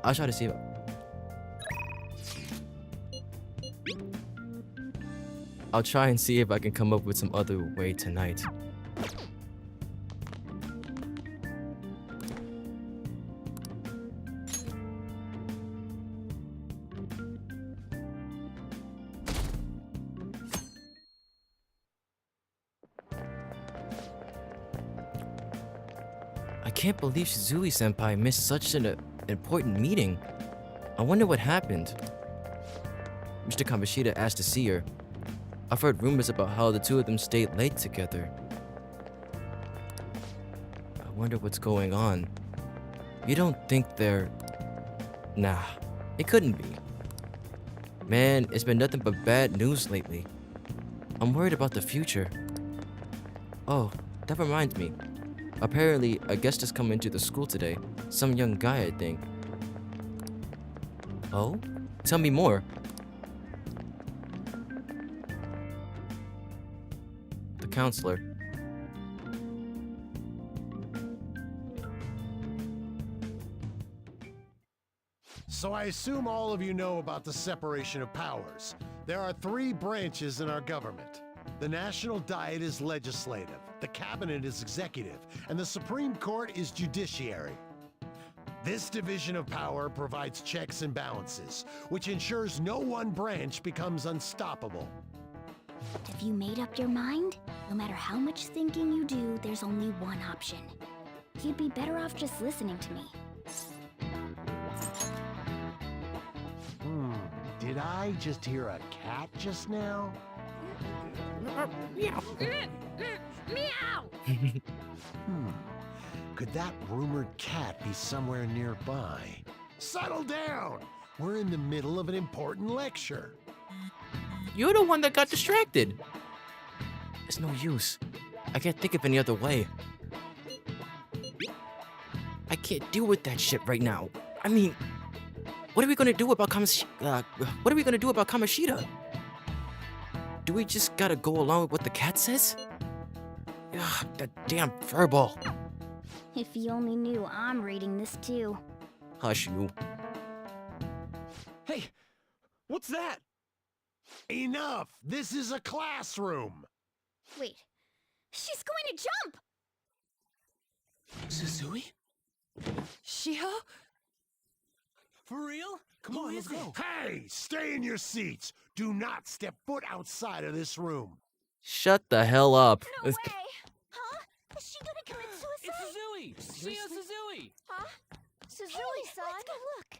I'll try to see if I'll try and see if I can come up with some other way tonight. I can't believe Shizui-senpai missed such an important meeting. I wonder what happened. Mr. Kamoshida asked to see her. I've heard rumors about how the two of them stayed late together. I wonder what's going on. You don't think they're... Nah, it couldn't be. Man, it's been nothing but bad news lately. I'm worried about the future. Oh, that reminds me. Apparently, a guest has come into the school today. Some young guy, I think. Oh? Tell me more. The counselor. So I assume all of you know about the separation of powers. There are 3 branches in our government. The National Diet is legislative, the Cabinet is executive, and the Supreme Court is judiciary. This division of power provides checks and balances, which ensures no one branch becomes unstoppable. Have you made up your mind? No matter how much thinking you do, there's only one option. You'd be better off just listening to me. Did I just hear a cat just now? Meow! Could that rumored cat be somewhere nearby? Settle down! We're in the middle of an important lecture. You're the one that got distracted. It's no use. I can't think of any other way. I can't deal with that shit right now. I mean, what are we gonna do about Kamoshida? Do we just gotta go along with what the cat says? Ugh, that damn furball. If you only knew I'm reading this too. Hush you. Hey, what's that? Enough! This is a classroom! Wait, she's going to jump! Suzui? Shiho? For real? Come on, let's go. Hey! Stay in your seats! Do not step foot outside of this room! Shut the hell up. No way! Huh? Is she gonna commit suicide? It's Suzui! Shio Suzui! Huh? Suzui-san! Let's go look!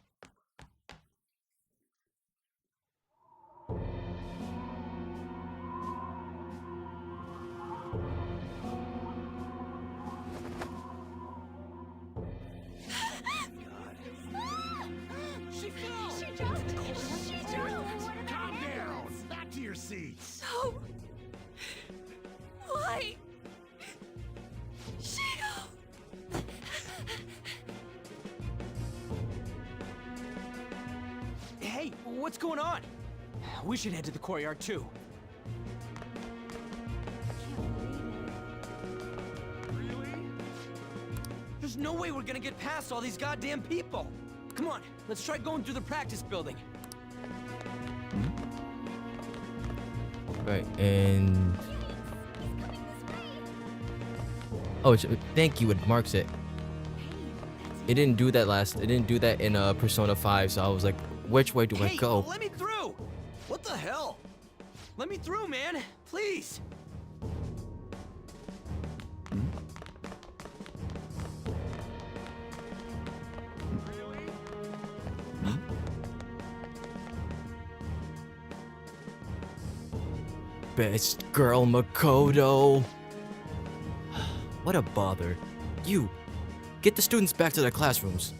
She fell! She jumped! She jumped! Calm down! Back to your seats! No! Why? Shido! Hey, what's going on? We should head to the courtyard too. There's no way we're gonna get past all these goddamn people. Come on, let's try going through the practice building. Right, and oh, thank you. It marks it. It didn't do that It didn't do that in Persona 5. So I was like, which way do I Hey, go? let me through! What the hell? Let me through, man! Please! Best girl Makoto. What a bother. You, get the students back to their classrooms.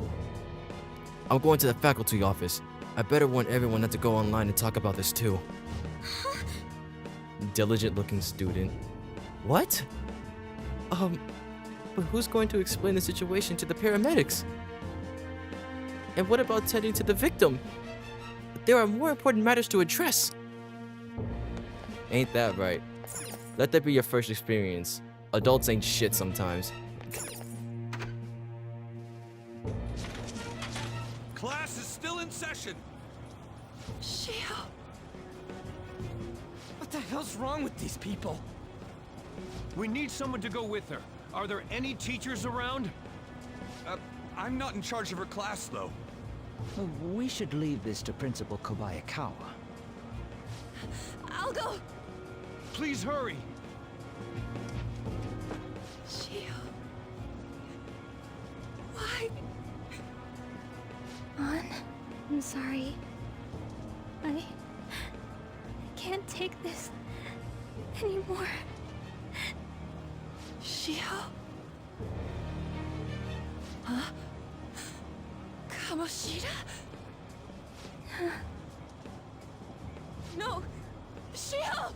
I'm going to the faculty office. I better warn everyone not to go online and talk about this too. Diligent looking student. What? But who's going to explain the situation to the paramedics? And what about tending to the victim? There are more important matters to address. Ain't that right? Let that be your first experience. Adults ain't shit sometimes. Class is still in session. Shio! What the hell's wrong with these people? We need someone to go with her. Are there any teachers around? I'm not in charge of her class, though. We should leave this to Principal Kobayakawa. I'll go! Please hurry. Shio... Why? I'm sorry. I can't take this anymore. Shio? Huh? Kamoshida? No! Shio!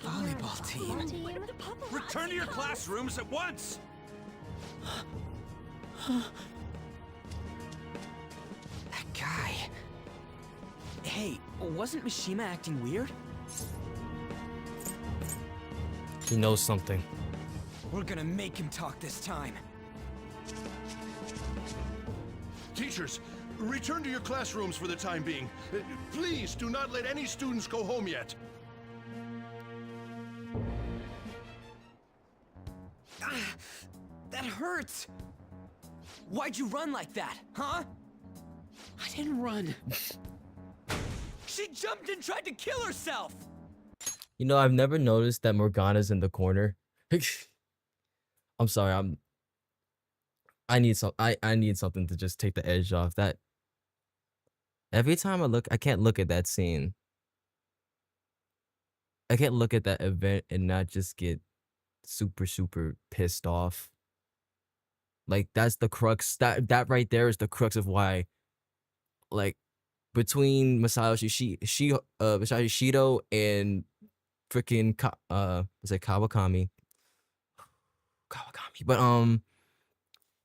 Volleyball team. Return to your classrooms at once. That guy. Hey, wasn't Mishima acting weird? He knows something. We're gonna make him talk this time. Teachers, return to your classrooms for the time being. Please do not let any students go home yet. That hurts! Why'd you run like that, huh? I didn't run. She jumped and tried to kill herself! You know, I've never noticed that Morgana's in the corner. I'm sorry, I need something to just take the edge off. That every time I look, I can't look at that scene. I can't look at that event and not just get super pissed off. Like that's the crux. That right there is the crux of why, like, between Masayoshi Shido and freaking Kawakami. But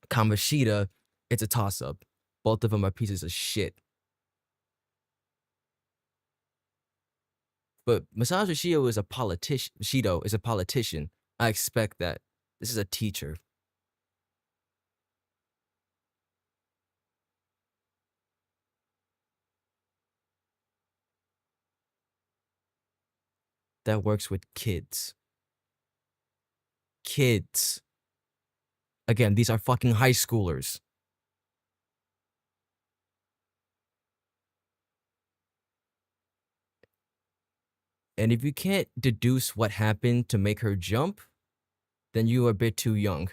Kamoshida, it's a toss up. Both of them are pieces of shit. But Masayoshi Shido is a politician. Shido is a politician. I expect that. This is a teacher. That works with kids. Kids. Again, these are fucking high schoolers. And if you can't deduce what happened to make her jump, then you are a bit too young.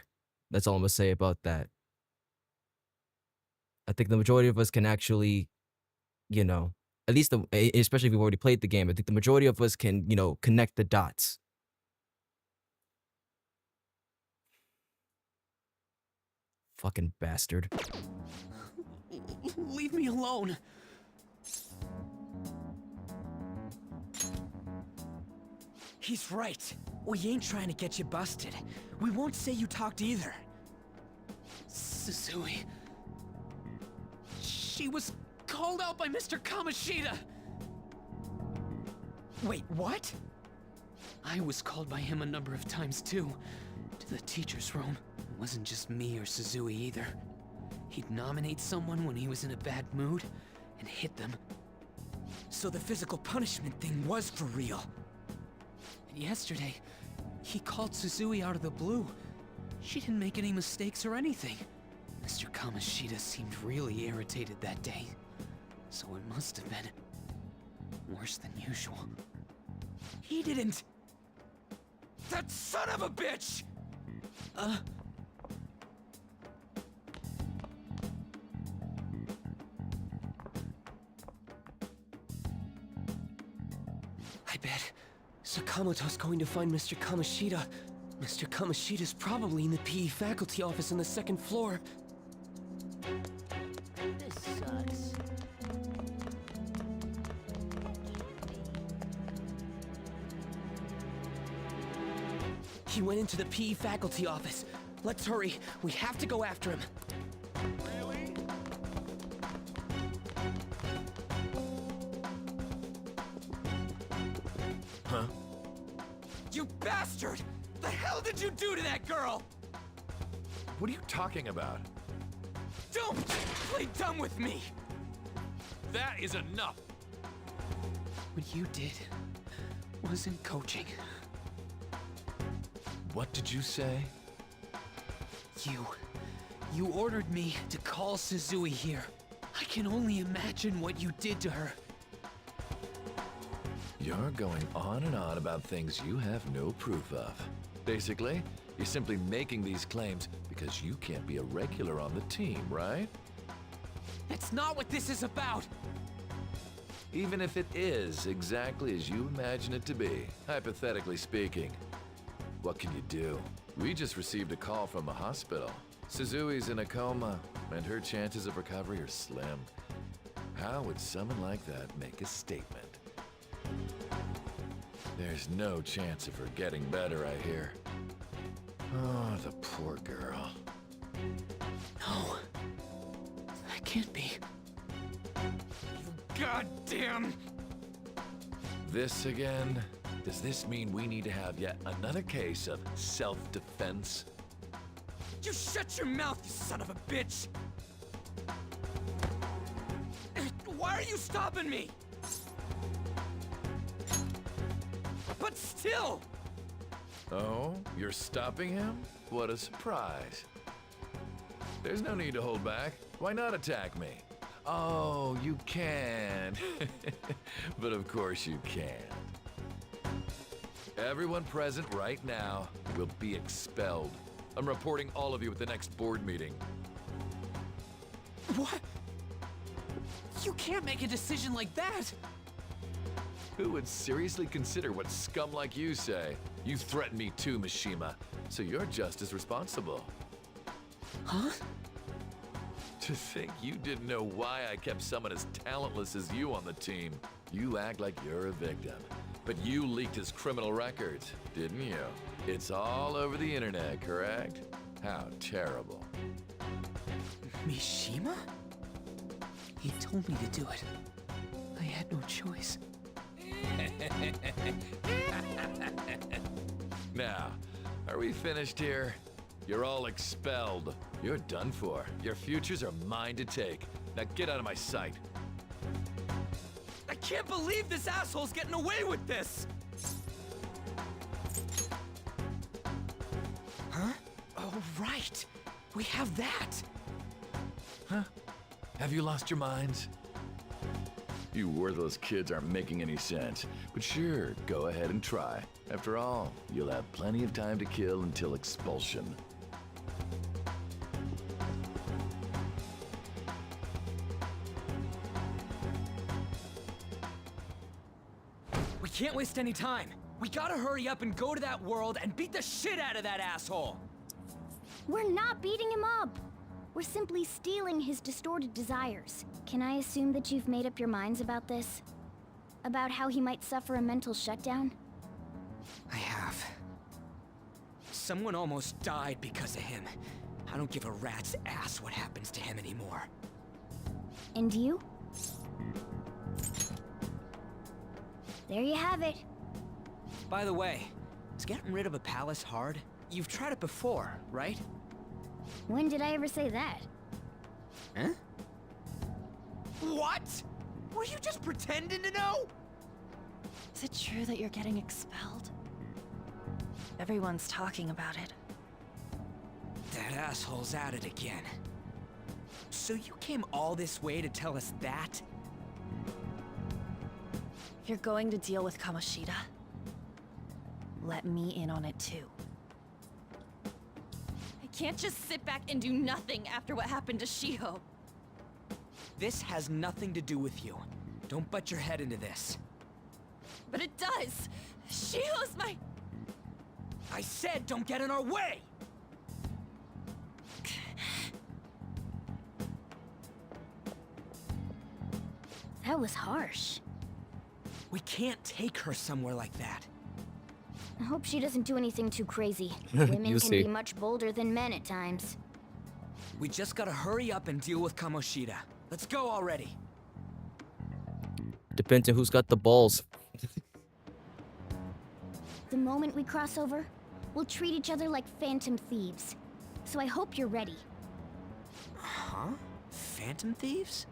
That's all I'm gonna say about that. I think the majority of us can actually, you know, at least especially if we've already played the game, I think the majority of us can, you know, connect the dots. Fucking bastard. Leave me alone. He's right. We ain't trying to get you busted. We won't say you talked either. Suzui. She was called out by Mr. Kamoshida. Wait, what? I was called by him a number of times too. To the teacher's room. It wasn't just me or Suzui either. He'd nominate someone when he was in a bad mood and hit them. So the physical punishment thing was for real. And yesterday, he called Suzui out of the blue. She didn't make any mistakes or anything. Mr. Kamoshida seemed really irritated that day. So it must have been worse than usual. He didn't... That son of a bitch! I bet Sakamoto's going to find Mr. Kamoshida. Mr. Kamoshida's probably in the PE faculty office on the second floor. This sucks. He went into the PE faculty office. Let's hurry. We have to go after him. Really? Huh? You bastard! The hell did you do to that girl? What are you talking about? Don't play dumb with me! That is enough! What you did wasn't coaching. What did you say? You ordered me to call Suzui here. I can only imagine what you did to her. You're going on and on about things you have no proof of. Basically, you're simply making these claims because you can't be a regular on the team, right? That's not what this is about! Even if it is exactly as you imagine it to be, hypothetically speaking, what can you do? We just received a call from the hospital. Suzui's in a coma, and her chances of recovery are slim. How would someone like that make a statement? There's no chance of her getting better, I hear. Oh, the poor girl. No. That can't be. You goddamn... This again? Does this mean we need to have yet another case of self-defense? You shut your mouth, you son of a bitch! Why are you stopping me? But still! Oh, you're stopping him? What a surprise. There's no need to hold back. Why not attack me? Oh, you can. But of course you can. Everyone present right now will be expelled. I'm reporting all of you at the next board meeting. What? You can't make a decision like that! Who would seriously consider what scum like you say? You threatened me too, Mishima, so you're just as responsible. Huh? To think you didn't know why I kept someone as talentless as you on the team. You act like you're a victim. But you leaked his criminal records, didn't you? It's all over the internet, correct? How terrible. Mishima? He told me to do it. I had no choice. Now, are we finished here? You're all expelled. You're done for. Your futures are mine to take. Now get out of my sight. I can't believe this asshole's getting away with this! Huh? Oh, right. We have that. Huh? Have you lost your minds? You worthless kids aren't making any sense. But sure, go ahead and try. After all, you'll have plenty of time to kill until expulsion. We can't waste any time. We gotta hurry up and go to that world and beat the shit out of that asshole. We're not beating him up. We're simply stealing his distorted desires. Can I assume that you've made up your minds about this? About how he might suffer a mental shutdown? I have. Someone almost died because of him. I don't give a rat's ass what happens to him anymore. And you? There you have it. By the way, is getting rid of a palace hard? You've tried it before, right? When did I ever say that? Huh? What? Were you just pretending to know? Is it true that you're getting expelled? Everyone's talking about it. That asshole's at it again. So you came all this way to tell us that? If you're going to deal with Kamoshida, let me in on it too. I can't just sit back and do nothing after what happened to Shiho. This has nothing to do with you. Don't butt your head into this. But it does! Shiho's my... I said don't get in our way! That was harsh. We can't take her somewhere like that. I hope she doesn't do anything too crazy. Women can see. be much bolder than men at times. We just gotta hurry up and deal with Kamoshida. Let's go already. Depends on who's got the balls. The moment we cross over, we'll treat each other like phantom thieves. So I hope you're ready. Huh? Phantom thieves?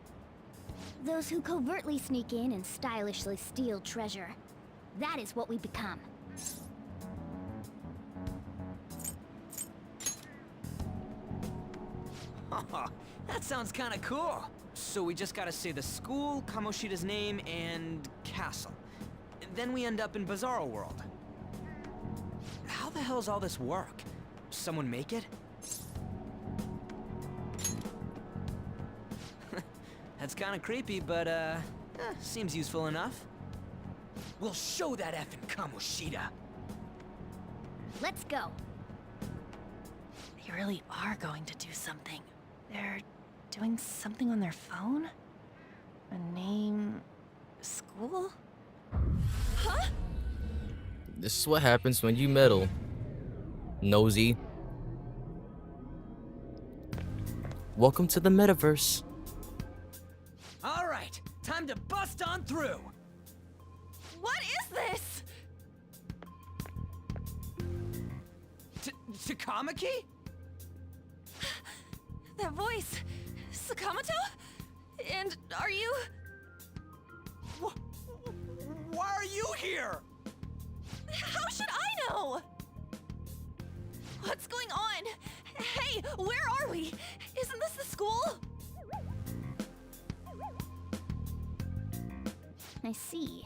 Those who covertly sneak in and stylishly steal treasure. That is what we become. That sounds kinda cool. So we just gotta say the school, Kamoshida's name, and castle. Then we end up in Bizarro World. How the hell's all this work? Someone make it? That's kinda creepy, but seems useful enough. We'll show that effing Kamoshida. Let's go. They really are going to do something. They're doing something on their phone? A name... school? Huh? This is what happens when you meddle. Nosy. Welcome to the metaverse. All right, time to bust on through. What is this? Takamaki? That voice... Sakamoto? And are you... Why are you here? How should I know? What's going on? Hey, where are we? Isn't this the school? I see.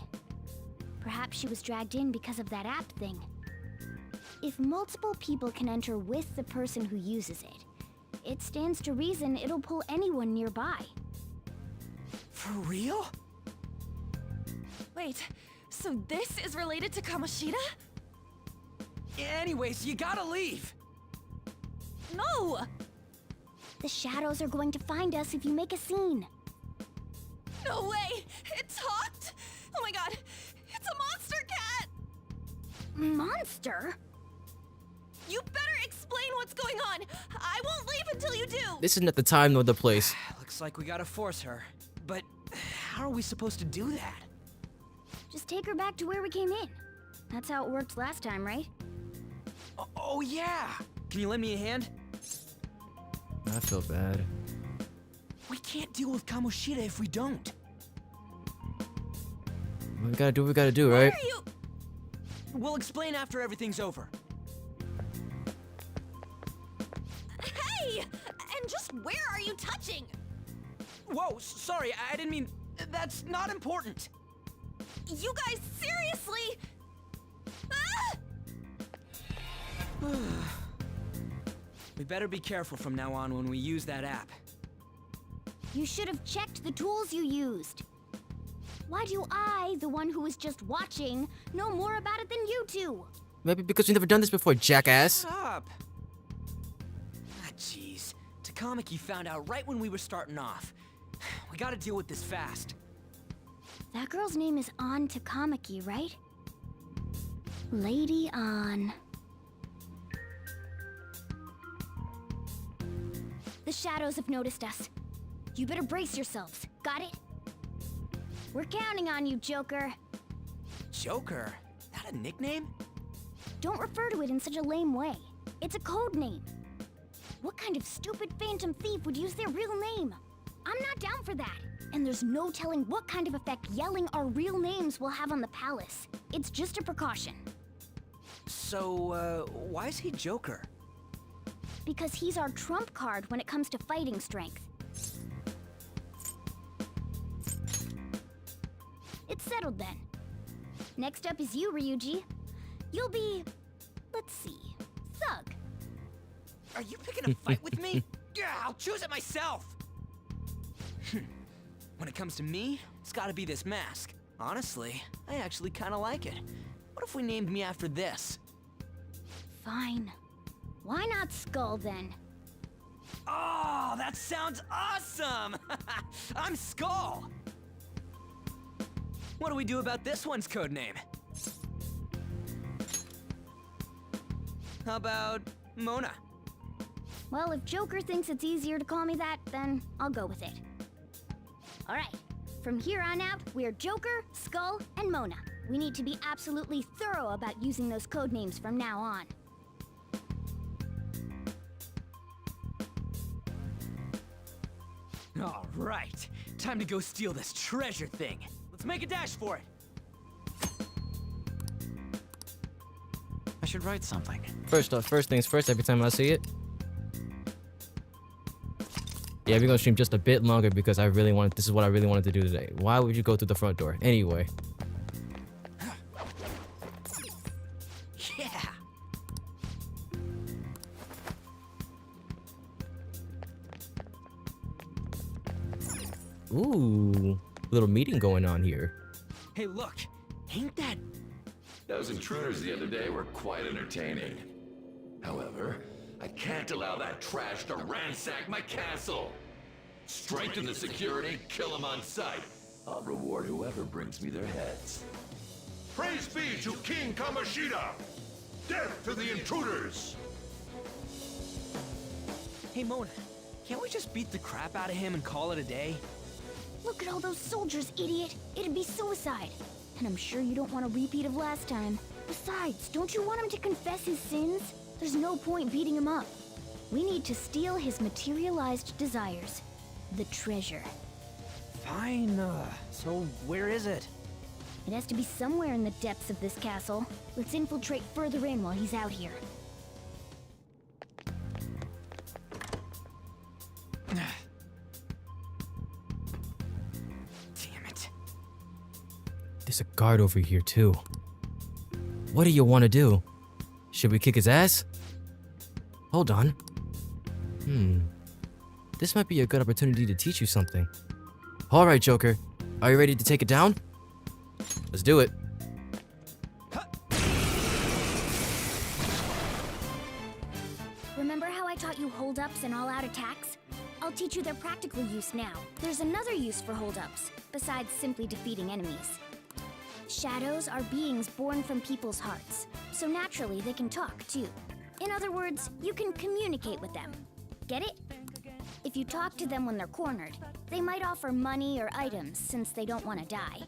Perhaps she was dragged in because of that app thing. If multiple people can enter with the person who uses it, it stands to reason it'll pull anyone nearby. For real? Wait, so this is related to Kamoshida? Anyways, you gotta leave. No! The shadows are going to find us if you make a scene. No way! It talked? Oh my god! It's a monster cat! Monster? You better explain what's going on! I won't leave until you do! This isn't the time nor the place. Looks like we gotta force her. But how are we supposed to do that? Just take her back to where we came in. That's how it worked last time, right? Oh yeah! Can you lend me a hand? I feel bad. We can't deal with Kamoshida if we don't. We gotta do what we gotta do, right? Where are you? We'll explain after everything's over. Hey! And just where are you touching? Whoa, sorry, I didn't mean... That's not important. You guys, seriously? Ah! We better be careful from now on when we use that app. You should have checked the tools you used. Why do I, the one who was just watching, know more about it than you two? Maybe because you've never done this before, jackass. Shut up. Ah, jeez. Takamaki found out right when we were starting off. We gotta deal with this fast. That girl's name is An Takamaki, right? Lady An. The shadows have noticed us. You better brace yourselves. Got it? We're counting on you, Joker. Joker? That a nickname? Don't refer to it in such a lame way. It's a code name. What kind of stupid phantom thief would use their real name? I'm not down for that. And there's no telling what kind of effect yelling our real names will have on the palace. It's just a precaution. So, why is he Joker? Because he's our trump card when it comes to fighting strength. It's settled then. Next up is you, Ryuji. You'll be... let's see... Thug. Are you picking a fight with me? Yeah, I'll choose it myself! When it comes to me, it's gotta be this mask. Honestly, I actually kinda like it. What if we named me after this? Fine. Why not Skull then? Oh, that sounds awesome! I'm Skull! What do we do about this one's codename? How about Mona? Well, if Joker thinks it's easier to call me that, then I'll go with it. Alright, from here on out, we're Joker, Skull, and Mona. We need to be absolutely thorough about using those codenames from now on. Alright, time to go steal this treasure thing. Let's make a dash for it. I should write something. First things first, every time I see it. Yeah, we're gonna stream just a bit longer because this is what I really wanted to do today. Why would you go through the front door? Anyway. Yeah! Ooh, little meeting going on here. Hey, look! Ain't that... Those intruders the other day were quite entertaining. However, I can't allow that trash to ransack my castle. Strengthen the security, kill them on sight. I'll reward whoever brings me their heads. Praise be to King Kamoshida! Death to the intruders! Hey, Mona, can't we just beat the crap out of him and call it a day? Look at all those soldiers, idiot! It'd be suicide. And I'm sure you don't want a repeat of last time. Besides, don't you want him to confess his sins? There's no point beating him up. We need to steal his materialized desires. The treasure. Fine, so where is it? It has to be somewhere in the depths of this castle. Let's infiltrate further in while he's out here. Damn it. There's a guard over here too. What do you want to do? Should we kick his ass? Hold on. This might be a good opportunity to teach you something. Alright, Joker. Are you ready to take it down? Let's do it. Remember how I taught you hold-ups and all-out attacks? I'll teach you their practical use now. There's another use for hold-ups, besides simply defeating enemies. Shadows are beings born from people's hearts, so naturally they can talk, too. In other words, you can communicate with them. Get it? If you talk to them when they're cornered, they might offer money or items since they don't want to die.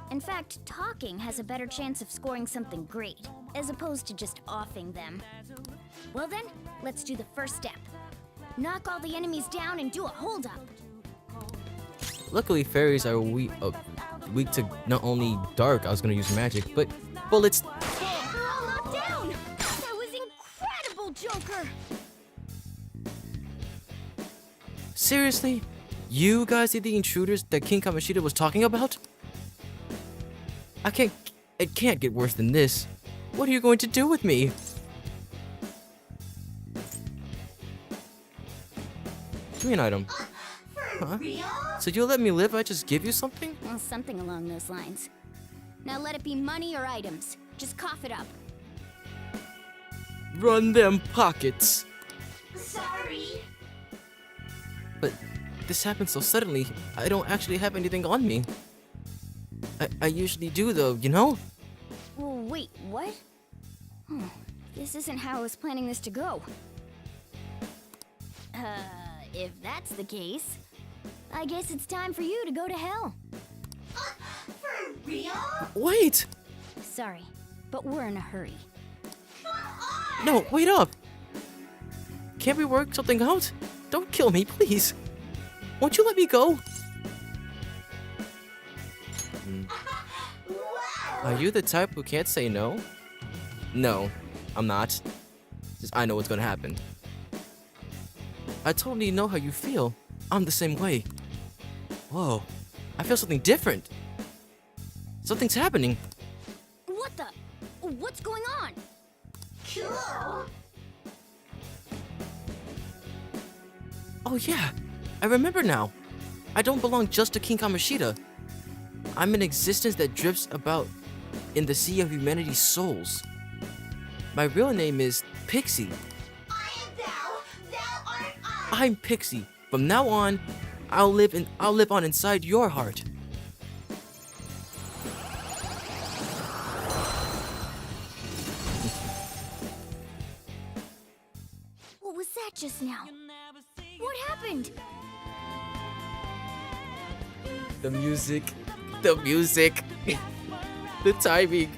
In fact, talking has a better chance of scoring something great, as opposed to just offing them. Well then, let's do the first step. Knock all the enemies down and do a hold-up. Luckily, fairies are weak to not only dark, I was gonna use magic, but bullets. They're all knocked down! That was incredible, Joker! Seriously? You guys are the intruders that King Kamoshida was talking about? It can't get worse than this. What are you going to do with me? Give me an item. Huh? So you'll let me live if I just give you something? Well, something along those lines. Now let it be money or items. Just cough it up. Run them pockets. Sorry. But this happened so suddenly, I don't actually have anything on me. I usually do though, you know? Well, wait, what? Oh, this isn't how I was planning this to go. If that's the case, I guess it's time for you to go to hell. For real? Wait! Sorry, but we're in a hurry. No, wait up! Can't we work something out? Don't kill me, please! Won't you let me go? Are you the type who can't say no? No, I'm not. Just I know what's gonna happen. I totally know how you feel. I'm the same way. Whoa, I feel something different. Something's happening. What the? What's going on? Cool. Oh yeah, I remember now. I don't belong just to King Kamoshida. I'm an existence that drifts about in the sea of humanity's souls. My real name is Pixie. I am thou, thou art I. I'm Pixie. From now on, I'll live on inside your heart. What was that just now? What happened? The music, the timing.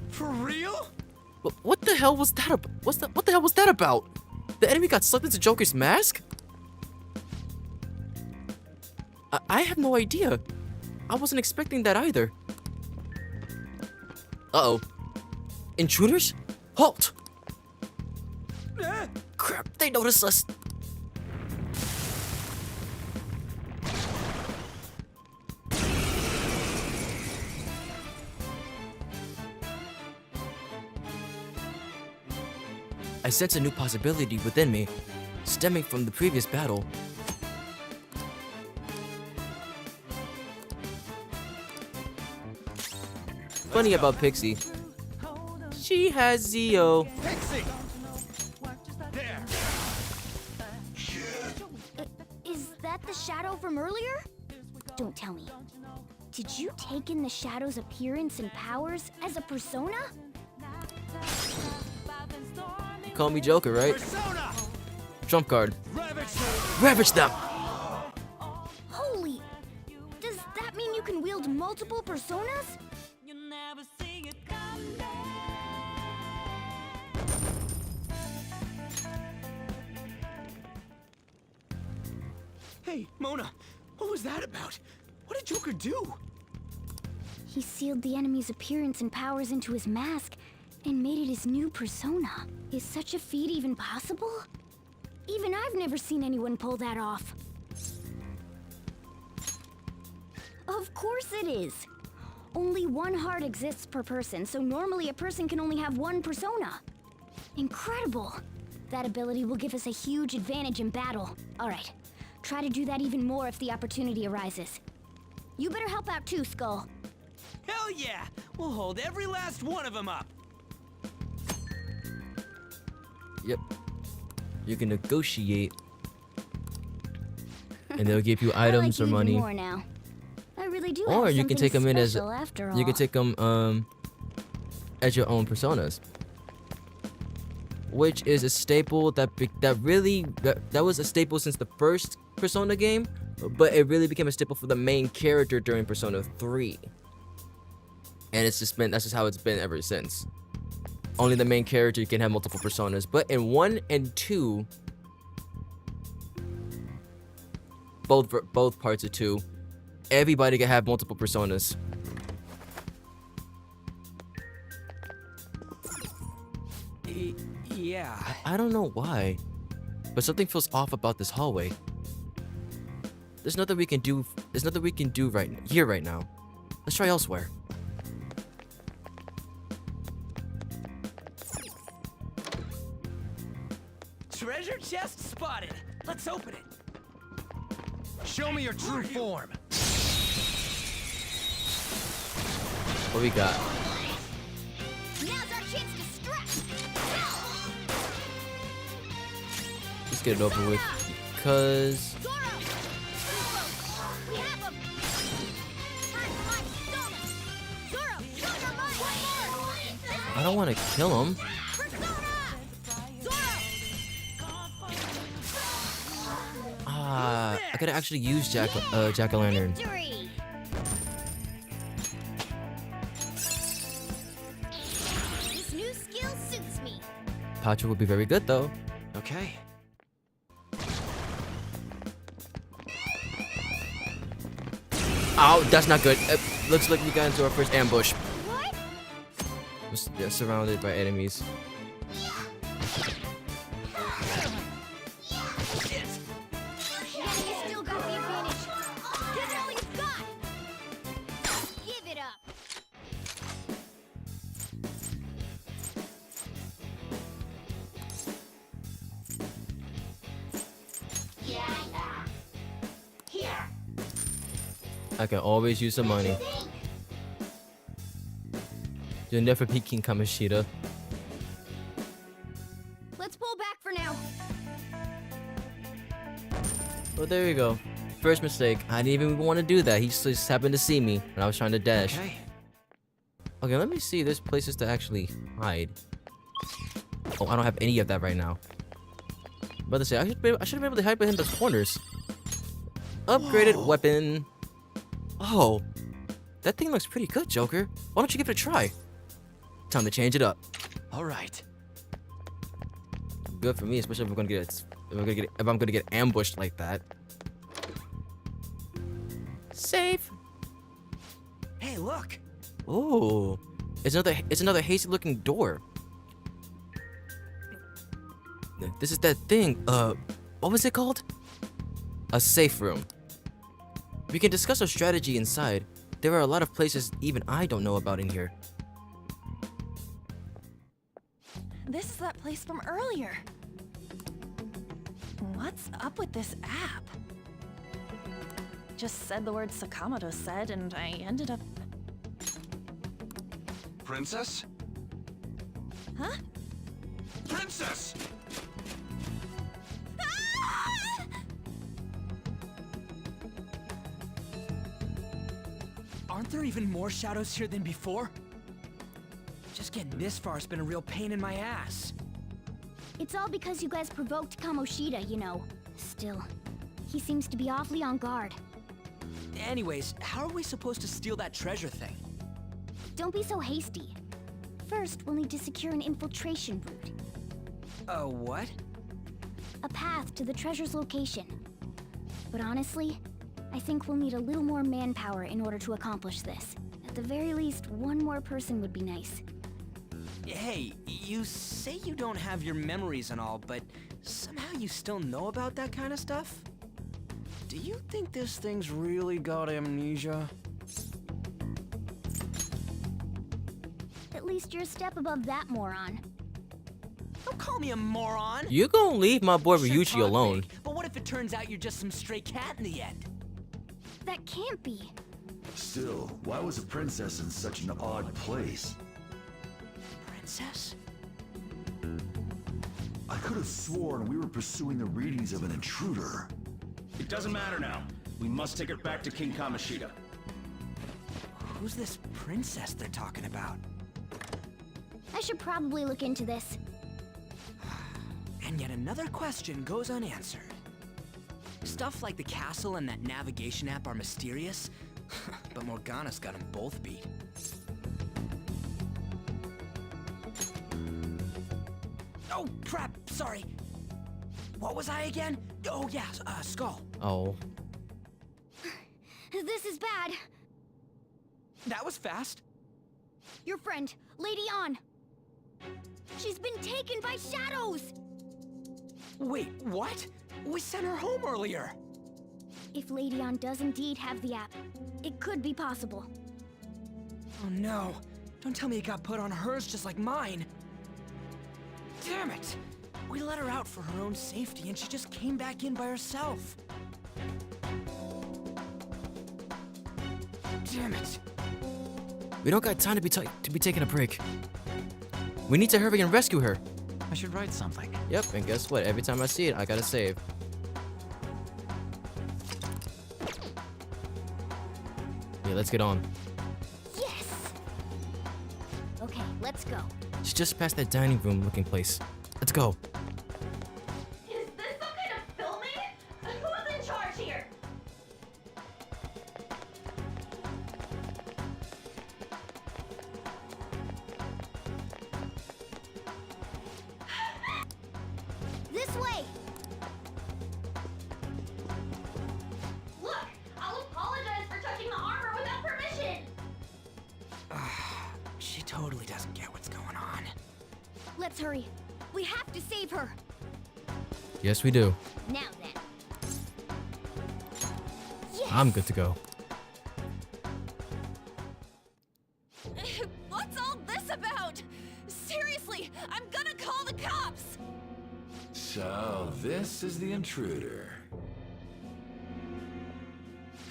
For real? What the hell was that? What the hell was that about? The enemy got sucked into Joker's mask? I have no idea. I wasn't expecting that either. Uh-oh. Intruders? Halt! Crap, they noticed us. I sense a new possibility within me, stemming from the previous battle. Funny about Pixie. She has Zio. Pixie! There! Is that the shadow from earlier? Don't tell me. Did you take in the shadow's appearance and powers as a persona? You call me Joker, right? Persona! Trump card. Ravage! Ravage them! Holy! Does that mean you can wield multiple personas? Hey, Mona, what was that about? What did Joker do? He sealed the enemy's appearance and powers into his mask and made it his new persona. Is such a feat even possible? Even I've never seen anyone pull that off. Of course it is. Only one heart exists per person, so normally a person can only have one persona. Incredible. That ability will give us a huge advantage in battle. All right, try to do that even more if the opportunity arises. You better help out too, Skull. Hell yeah! We'll hold every last one of them up. Yep. You can negotiate. And they'll give you items I or like you money. even more now. I really do Or have you can take them in as special after all. you can take them as your own personas, which is a staple that was a staple since the first Persona game, but it really became a staple for the main character during Persona 3. And that's just how it's been ever since. Only the main character can have multiple personas, but in 1 and 2, both parts of 2, everybody can have multiple personas. I don't know why, but something feels off about this hallway. There's nothing we can do. There's nothing we can do right here right now. Let's try elsewhere. Treasure chest spotted. Let's open it. Show me your true form. What we got? Now's our chance to strike. Let's get it over with, because We have him. Time for my installment. Zoro, show your mind. I don't want to kill him. Ah, I could actually use Jack-o'-lantern. Victory. This new skill suits me. Pacha would be very good though. Okay. Oh, that's not good. Looks like we got into our first ambush. What? We're surrounded by enemies. Yeah, you still got the advantage. Give it all you've got. Give it up. I can always use some money. You'll never be King Kamoshida. Let's pull back for now. Well, there you go. First mistake. I didn't even want to do that. He just happened to see me when I was trying to dash. Okay, let me see. There's places to actually hide. Oh, I don't have any of that right now. I'm about to say, I should be able to hide behind those corners. Upgraded weapon. Oh, that thing looks pretty good, Joker. Why don't you give it a try? Time to change it up. All right. Good for me, especially if I'm gonna get ambushed like that. Save. Hey, look. Oh, it's another hasty looking door. This is that thing. What was it called? A safe room. We can discuss our strategy inside. There are a lot of places even I don't know about in here. This is that place from earlier. What's up with this app? Just said the word Sakamoto said, and I ended up... Princess? Huh? Princess! Aren't there even more shadows here than before? Just getting this far has been a real pain in my ass. It's all because you guys provoked Kamoshida, you know. Still, he seems to be awfully on guard. Anyways, how are we supposed to steal that treasure thing? Don't be so hasty. First, we'll need to secure an infiltration route. What? A path to the treasure's location. But honestly, I think we'll need a little more manpower in order to accomplish this. At the very least, one more person would be nice. Hey, you say you don't have your memories and all, but somehow you still know about that kind of stuff? Do you think this thing's really got amnesia? At least you're a step above that, moron. Don't call me a moron! You gonna leave my boy Sure, Ryuichi talk alone. big, but what if it turns out you're just some stray cat in the end? That can't be. Still, why was a princess in such an odd place? Princess? I could have sworn we were pursuing the readings of an intruder. It doesn't matter now. We must take her back to King Kamoshida. Who's this princess they're talking about? I should probably look into this. And yet another question goes unanswered. Stuff like the castle and that navigation app are mysterious, but Morgana's got them both beat. Oh, crap, sorry. What was I again? Oh, yeah, Skull. Oh. This is bad. That was fast. Your friend, Lady An. She's been taken by shadows! Wait, what? We sent her home earlier! If Lady Ann does indeed have the app, it could be possible. Oh no. Don't tell me it got put on hers just like mine. Damn it! We let her out for her own safety and she just came back in by herself. Damn it. We don't got time to be taking a break. We need to hurry and rescue her. I should write something. Yep, and guess what? Every time I see it, I gotta save. Yeah, let's get on. Yes! Okay, let's go. She's just past that dining room looking place. Let's go. Is this some kind of filming? Who's in charge here? This way! Look, I'll apologize for touching the armor without permission. She totally doesn't get what's going on. Let's hurry. We have to save her. Yes, we do. Now then. Yes! I'm good to go. What's all this about? Seriously, I'm gonna call the cops. So, this is the intruder.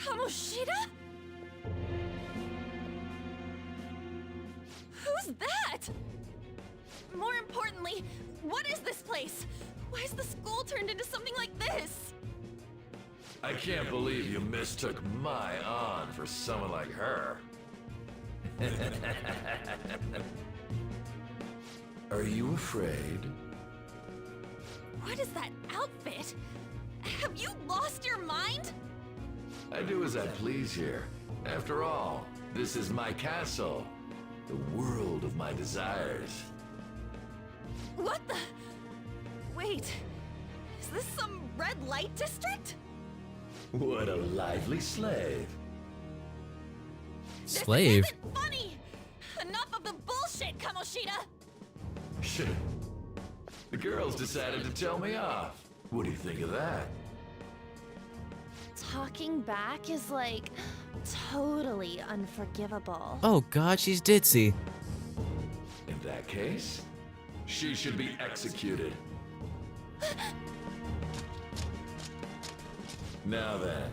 Kamoshida? Who's that? More importantly, what is this place? Why is the school turned into something like this? I can't believe you mistook my An for someone like her. Are you afraid? What is that outfit? Have you lost your mind? I do as I please here. After all, this is my castle. The world of my desires. What the? Wait, is this some red light district? What a lively slave. Slave? This isn't funny! Enough of the bullshit, Kamoshida! The girls decided to tell me off. What do you think of that? Talking back is like totally unforgivable. Oh god, she's ditzy. In that case, she should be executed. Now then,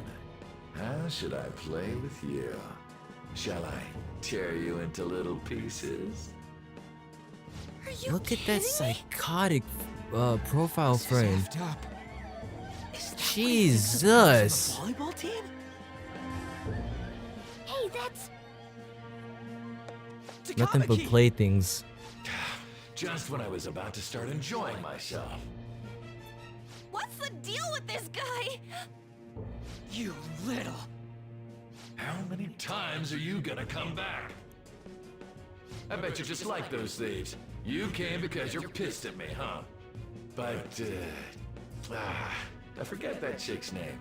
how should I play with you? Shall I tear you into little pieces? Are you Look at that kidding me? psychotic profile frame. Is that Jesus. what it is for the volleyball team? Hey, that's... Nothing but Takamaki! playthings. Just when I was about to start enjoying myself. What's the deal with this guy? You little... How many times are you gonna come back? I bet you just like those thieves. You came because you're pissed at me, huh? But, I forget that chick's name.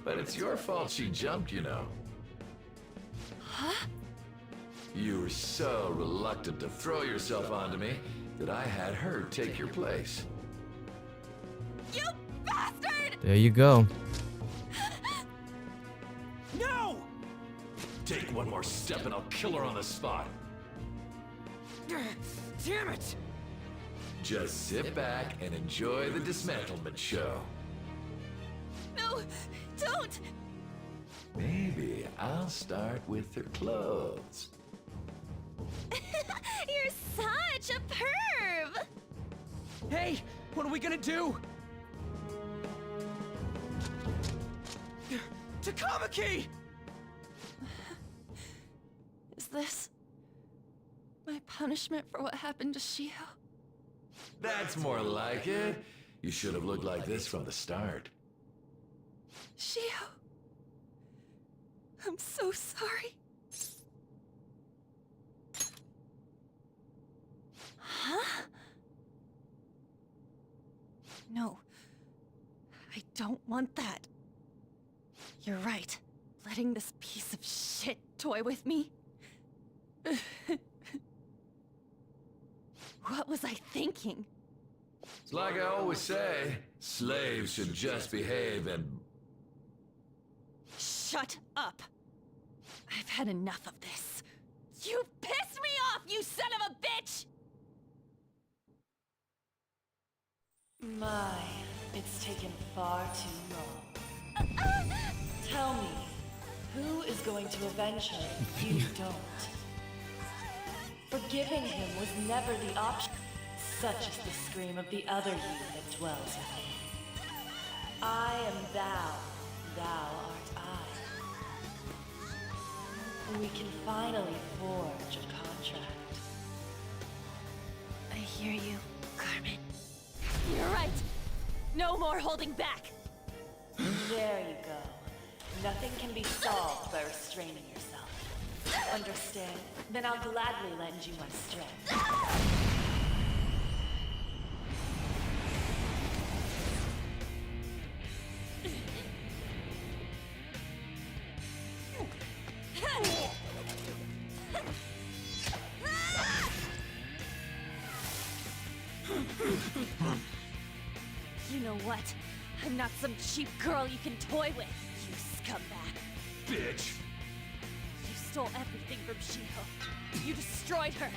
But it's your fault she jumped, you know. Huh? You were so reluctant to throw yourself onto me that I had her take your place. You bastard! There you go. No! Take one more step and I'll kill her on the spot. Damn it! Just sit back and enjoy the dismantlement show. No, don't! Maybe I'll start with her clothes. You're such a perv! Hey, what are we gonna do? Takamaki! Is this my punishment for what happened to Shio? That's more like it. You should have looked like this from the start. Shio, I'm so sorry. Huh? No, I don't want that. You're right. Letting this piece of shit toy with me. What was I thinking? It's like I always say, Slaves should just behave and... Shut up! I've had enough of this. You pissed me off, you son of a bitch! My, it's taken far too long. Tell me, who is going to avenge her if you don't? Forgiving him was never the option. Such is the scream of the other you that dwells within. I am thou, thou art I. We can finally forge a contract. I hear you, Carmen. You're right. No more holding back. There you go. Nothing can be solved by restraining yourself. Understand? Then I'll gladly lend you my strength. You know what? I'm not some cheap girl you can toy with, you scumbag. Bitch! You stole everything from Shiho. You destroyed her.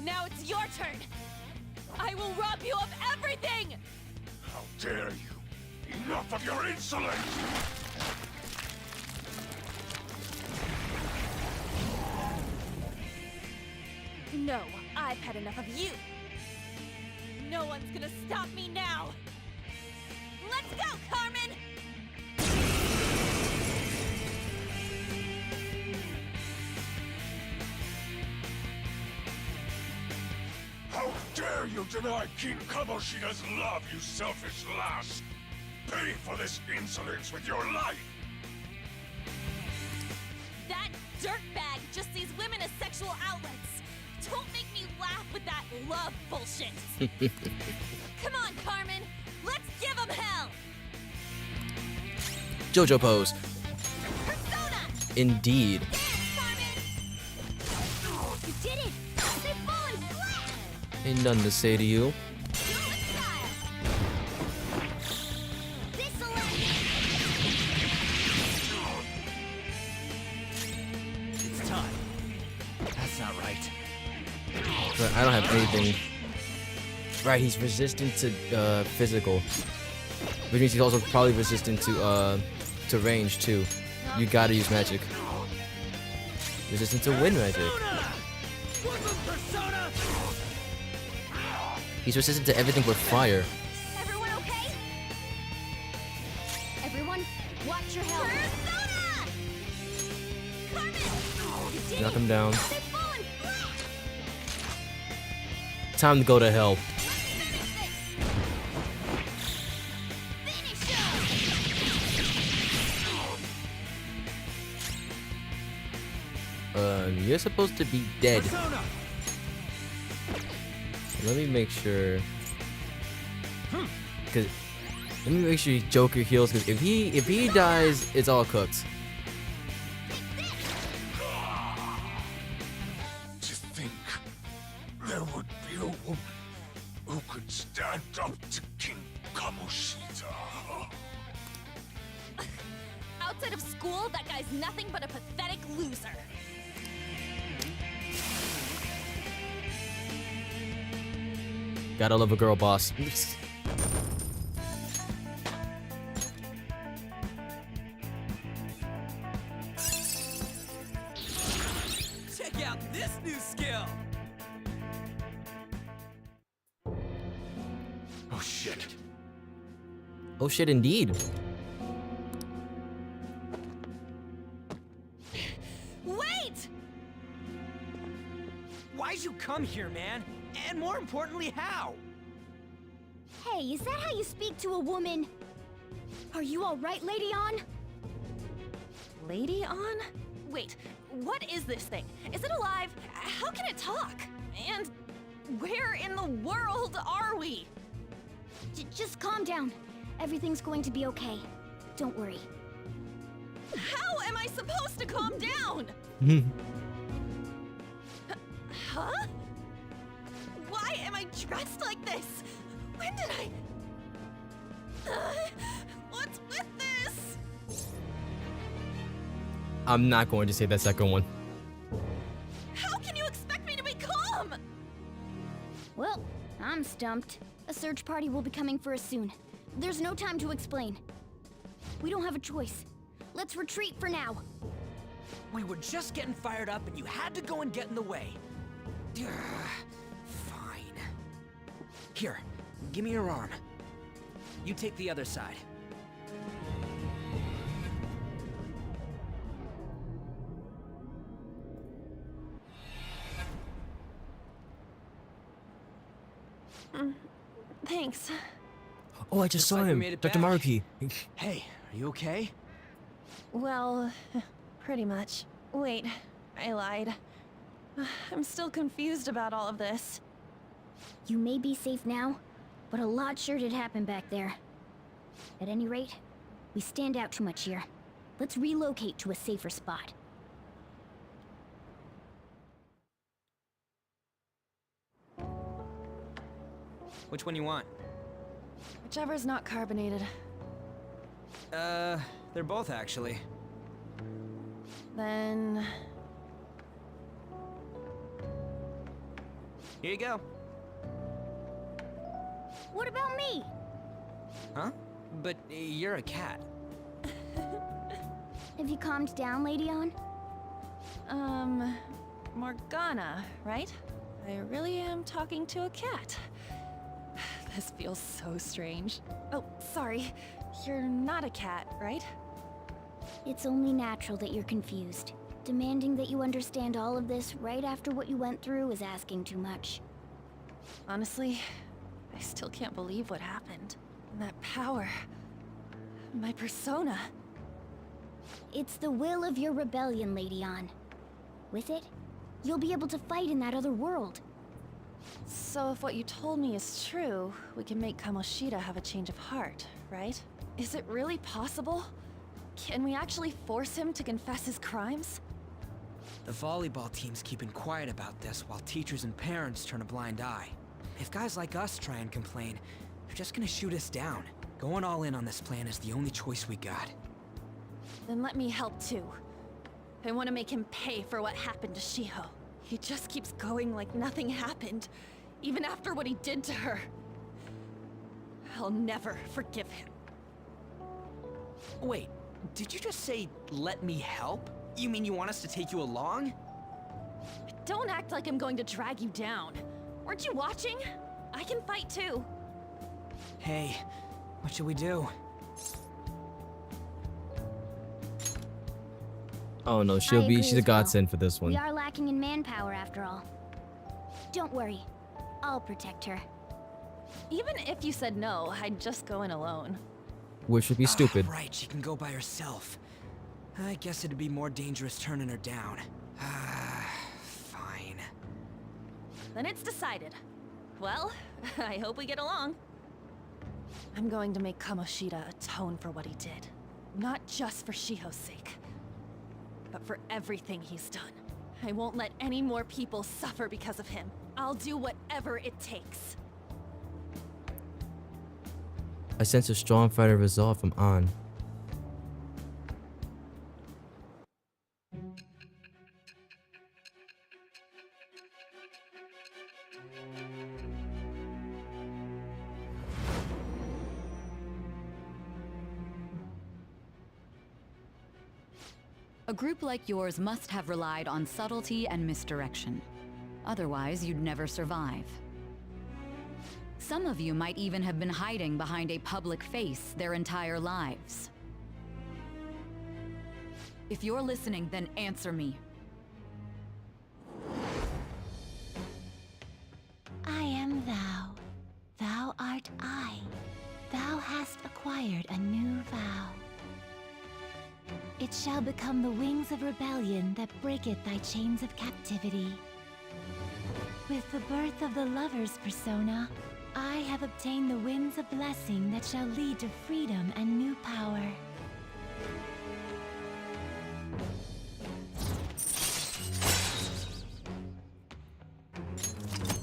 Now it's your turn. I will rob you of everything! How dare you! Enough of your insolence! No, I've had enough of you. No one's gonna stop me now. Let's go, Carmen! How dare you deny King Kamoshita's love, you selfish lass! Pay for this insolence with your life! That dirtbag just sees women as sexual outlets. Don't make me laugh with that love bullshit. Come on, Carmen. Let's give them hell. JoJo pose. Persona! Indeed. You did it! They've fallen flat! Ain't nothing to say to you. It's time. That's not right. But I don't have anything. Right, he's resistant to physical. Which means he's also probably resistant to range too. You gotta use magic. Resistant to wind magic. He's resistant to everything but fire. Everyone okay? Everyone, watch your health. Knock him down. Time to go to hell. You're supposed to be dead. Let me make sure. Cause let me make sure Joker heals. Cause if he dies, it's all cooked. To think there would be a woman who could stand up to King Kamoshita. Outside of school, that guy's nothing but a pathetic loser. Gotta love a girl boss. Check out this new skill! Oh shit. Oh shit, indeed. Wait! Why'd you come here, man? And more importantly, how? Hey, is that how you speak to a woman? Are you all right, Lady On? Lady On? Wait, what is this thing? Is it alive? How can it talk? And where in the world are we? Just calm down. Everything's going to be okay. Don't worry. How am I supposed to calm down? Huh? Why am I dressed like this? When did I... What's with this? I'm not going to say that second one. How can you expect me to be calm? Well, I'm stumped. A search party will be coming for us soon. There's no time to explain. We don't have a choice. Let's retreat for now. We were just getting fired up and you had to go and get in the way. Ugh, fine. Here, give me your arm. You take the other side. Thanks. Oh, I just Looks saw like we him, made it Dr. back. Maruki. Hey, are you okay? Well, pretty much. Wait, I lied. I'm still confused about all of this. You may be safe now, but a lot sure did happen back there. At any rate, we stand out too much here. Let's relocate to a safer spot. Which one you want? Whichever's not carbonated. They're both actually. Then... Here you go. What about me? Huh? But you're a cat. Have you calmed down, Lady On? Morgana, right? I really am talking to a cat. This feels so strange. Oh, sorry. You're not a cat, right? It's only natural that you're confused. Demanding that you understand all of this right after what you went through is asking too much. Honestly, I still can't believe what happened. That power. My persona. It's the will of your rebellion, Lady On. With it, you'll be able to fight in that other world. So if what you told me is true, we can make Kamoshida have a change of heart, right? Is it really possible? Can we actually force him to confess his crimes? The volleyball team's keeping quiet about this while teachers and parents turn a blind eye. If guys like us try and complain, they're just gonna shoot us down. Going all in on this plan is the only choice we got. Then let me help too. I want to make him pay for what happened to Shiho. He just keeps going like nothing happened, even after what he did to her. I'll never forgive him. Wait, did you just say, let me help? You mean you want us to take you along? Don't act like I'm going to drag you down. Weren't you watching? I can fight too. Hey, what should we do? Oh no, I she's agree a as well. godsend for this one. We are lacking in manpower after all. Don't worry, I'll protect her. Even if you said no, I'd just go in alone. Which would be stupid. Right, she can go by herself. I guess it'd be more dangerous turning her down. Fine. Then it's decided. Well, I hope we get along. I'm going to make Kamoshida atone for what he did. Not just for Shiho's sake, but for everything he's done. I won't let any more people suffer because of him. I'll do whatever it takes. I sense a strong fighter resolve from An. A group like yours must have relied on subtlety and misdirection. Otherwise, you'd never survive. Some of you might even have been hiding behind a public face their entire lives. If you're listening, then answer me. I am thou. Thou art I. Thou hast acquired a new vow. It shall become the wings of rebellion that breaketh thy chains of captivity. With the birth of the lover's persona, I have obtained the winds of blessing that shall lead to freedom and new power.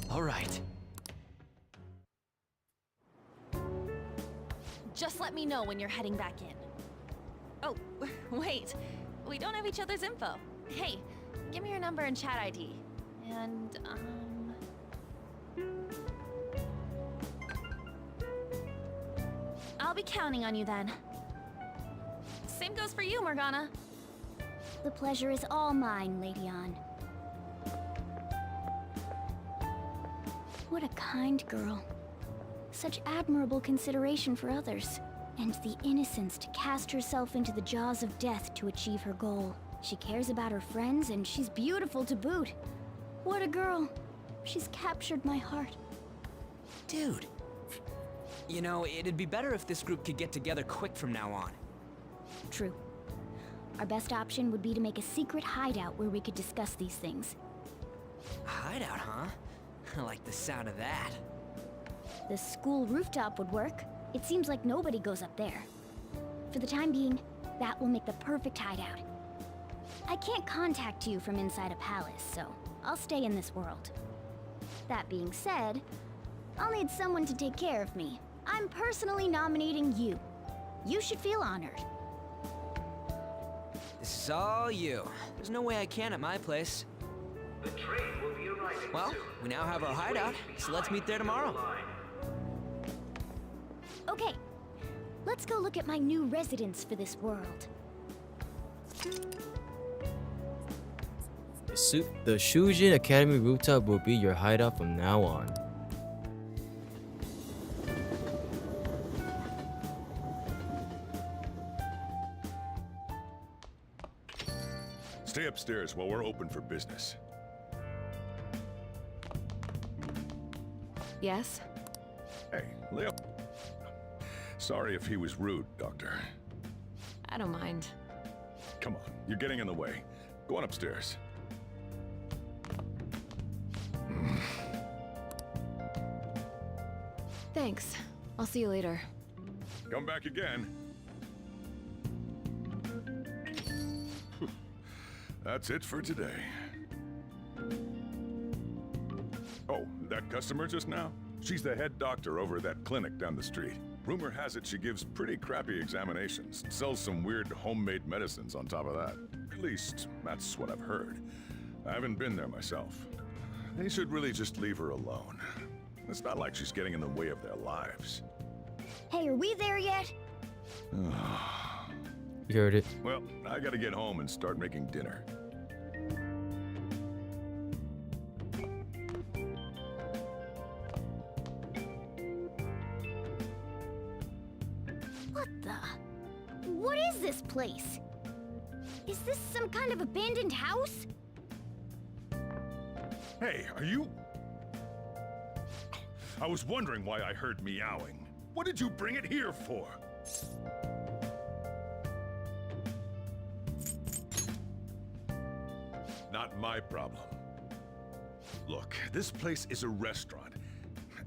All right. Just let me know when you're heading back in. Oh, wait. We don't have each other's info. Hey, give me your number and chat ID. And, I'll be counting on you then. Same goes for you, Morgana. The pleasure is all mine, Lady Ann. What a kind girl. Such admirable consideration for others. And the innocence to cast herself into the jaws of death to achieve her goal. She cares about her friends, and she's beautiful to boot. What a girl. She's captured my heart. Dude. You know, it'd be better if this group could get together quick from now on. True. Our best option would be to make a secret hideout where we could discuss these things. Hideout, huh? I like the sound of that. The school rooftop would work. It seems like nobody goes up there. For the time being, that will make the perfect hideout. I can't contact you from inside a palace, so I'll stay in this world. That being said, I'll need someone to take care of me. I'm personally nominating you. You should feel honored. This is all you. There's no way I can at my place. The train will be arriving Well, soon. we now have our hideout, so let's meet there tomorrow. Okay, let's go look at my new residence for this world. The Shujin Academy rooftop will be your hideout from now on. Stay upstairs while we're open for business. Yes? Hey, Leo. Sorry if he was rude, Doctor. I don't mind. Come on, you're getting in the way. Go on upstairs. Thanks. I'll see you later. Come back again. That's it for today. Oh, that customer just now? She's the head doctor over at that clinic down the street. Rumor has it she gives pretty crappy examinations, sells some weird homemade medicines on top of that. At least, that's what I've heard. I haven't been there myself. They should really just leave her alone. It's not like she's getting in the way of their lives. Hey, are we there yet? You heard it. Well, I gotta get home and start making dinner. What the? What is this place? Is this some kind of abandoned house? Hey, are you... I was wondering why I heard meowing. What did you bring it here for? Not my problem. Look, this place is a restaurant.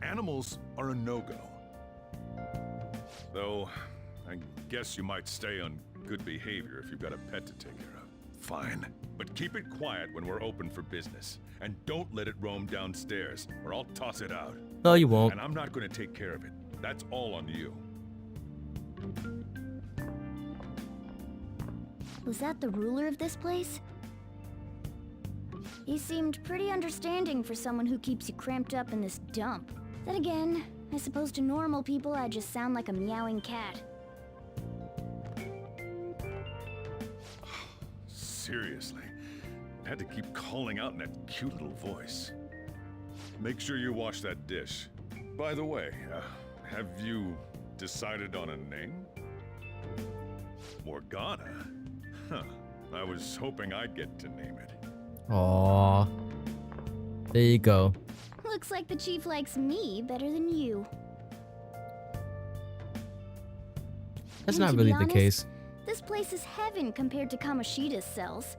Animals are a no-go. Though, I guess you might stay on good behavior if you've got a pet to take care of. Fine, but keep it quiet when we're open for business. And don't let it roam downstairs, or I'll toss it out. No, you won't. And I'm not going to take care of it. That's all on you. Was that the ruler of this place? He seemed pretty understanding for someone who keeps you cramped up in this dump. Then again, I suppose to normal people I just sound like a meowing cat. Seriously, I had to keep calling out in that cute little voice. Make sure you wash that dish. By the way, have you decided on a name? Morgana? Huh. I was hoping I'd get to name it. Aww. There you go. Looks like the chief likes me better than you. That's And not to really be the honest, case. This place is heaven compared to Kamoshida's cells.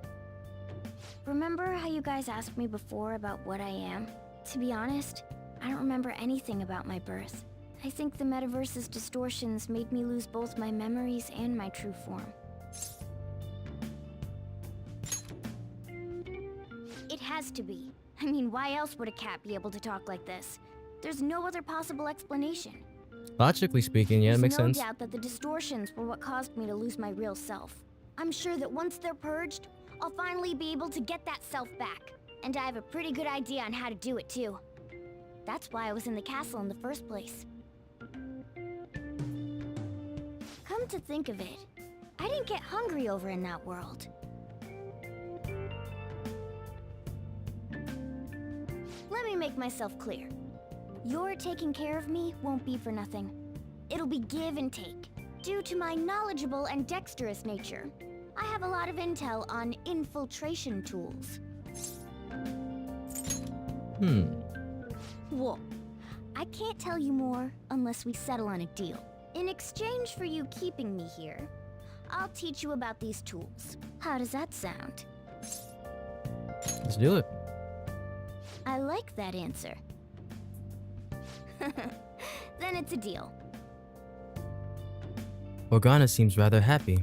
Remember how you guys asked me before about what I am? To be honest, I don't remember anything about my birth. I think the metaverse's distortions made me lose both my memories and my true form. It has to be. I mean, why else would a cat be able to talk like this? There's no other possible explanation. Logically speaking, yeah, it There's makes no sense. doubt that the distortions were what caused me to lose my real self. I'm sure that once they're purged, I'll finally be able to get that self back. And I have a pretty good idea on how to do it too. That's why I was in the castle in the first place. Come to think of it, I didn't get hungry over in that world. Let me make myself clear. Your taking care of me won't be for nothing. It'll be give and take. Due to my knowledgeable and dexterous nature, I have a lot of intel on infiltration tools. Well, I can't tell you more unless we settle on a deal. In exchange for you keeping me here, I'll teach you about these tools. How does that sound? Let's do it. I like that answer. Then it's a deal. Morgana seems rather happy.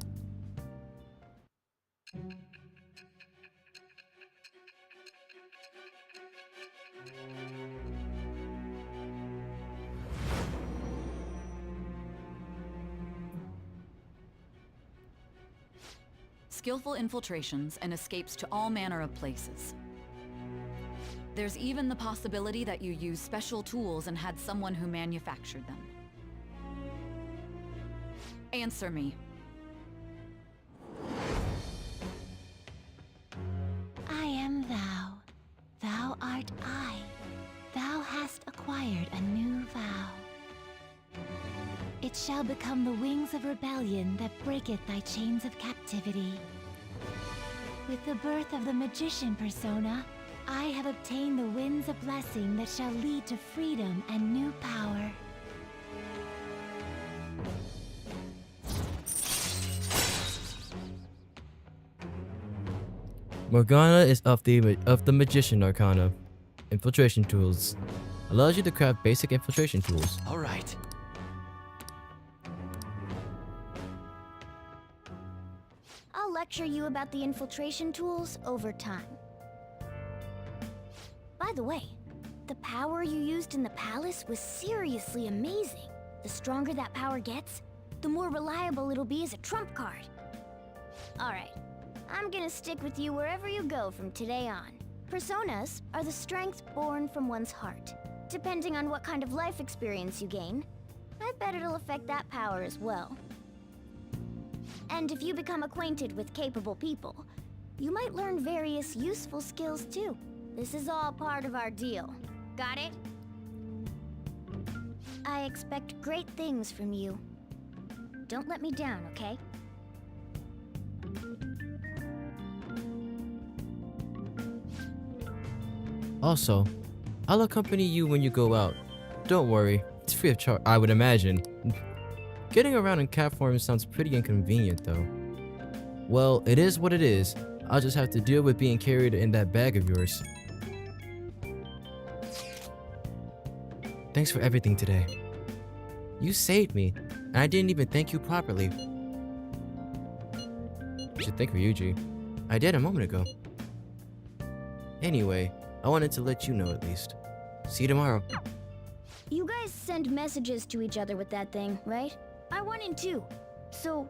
Skillful infiltrations and escapes to all manner of places. There's even the possibility that you used special tools and had someone who manufactured them. Answer me. I am thou. Thou art I. Thou hast acquired a new vow. It shall become the wings of rebellion that breaketh thy chains of captivity. With the birth of the magician persona, I have obtained the winds of blessing that shall lead to freedom and new power. Morgana is of the Magician Arcana. Infiltration tools. Allows you to craft basic infiltration tools. All right. I'll lecture you about the infiltration tools over time. By the way, the power you used in the palace was seriously amazing. The stronger that power gets, the more reliable it'll be as a trump card. Alright, I'm gonna stick with you wherever you go from today on. Personas are the strength born from one's heart. Depending on what kind of life experience you gain, I bet it'll affect that power as well. And if you become acquainted with capable people, you might learn various useful skills too. This is all part of our deal. Got it? I expect great things from you. Don't let me down, okay? Also, I'll accompany you when you go out. Don't worry, it's free of charge, I would imagine. Getting around in cat form sounds pretty inconvenient though. Well, it is what it is. I'll just have to deal with being carried in that bag of yours. Thanks for everything today. You saved me, and I didn't even thank you properly. You should thank Ryuji. I did a moment ago. Anyway, I wanted to let you know at least. See you tomorrow. You guys send messages to each other with that thing, right? I want in too. So,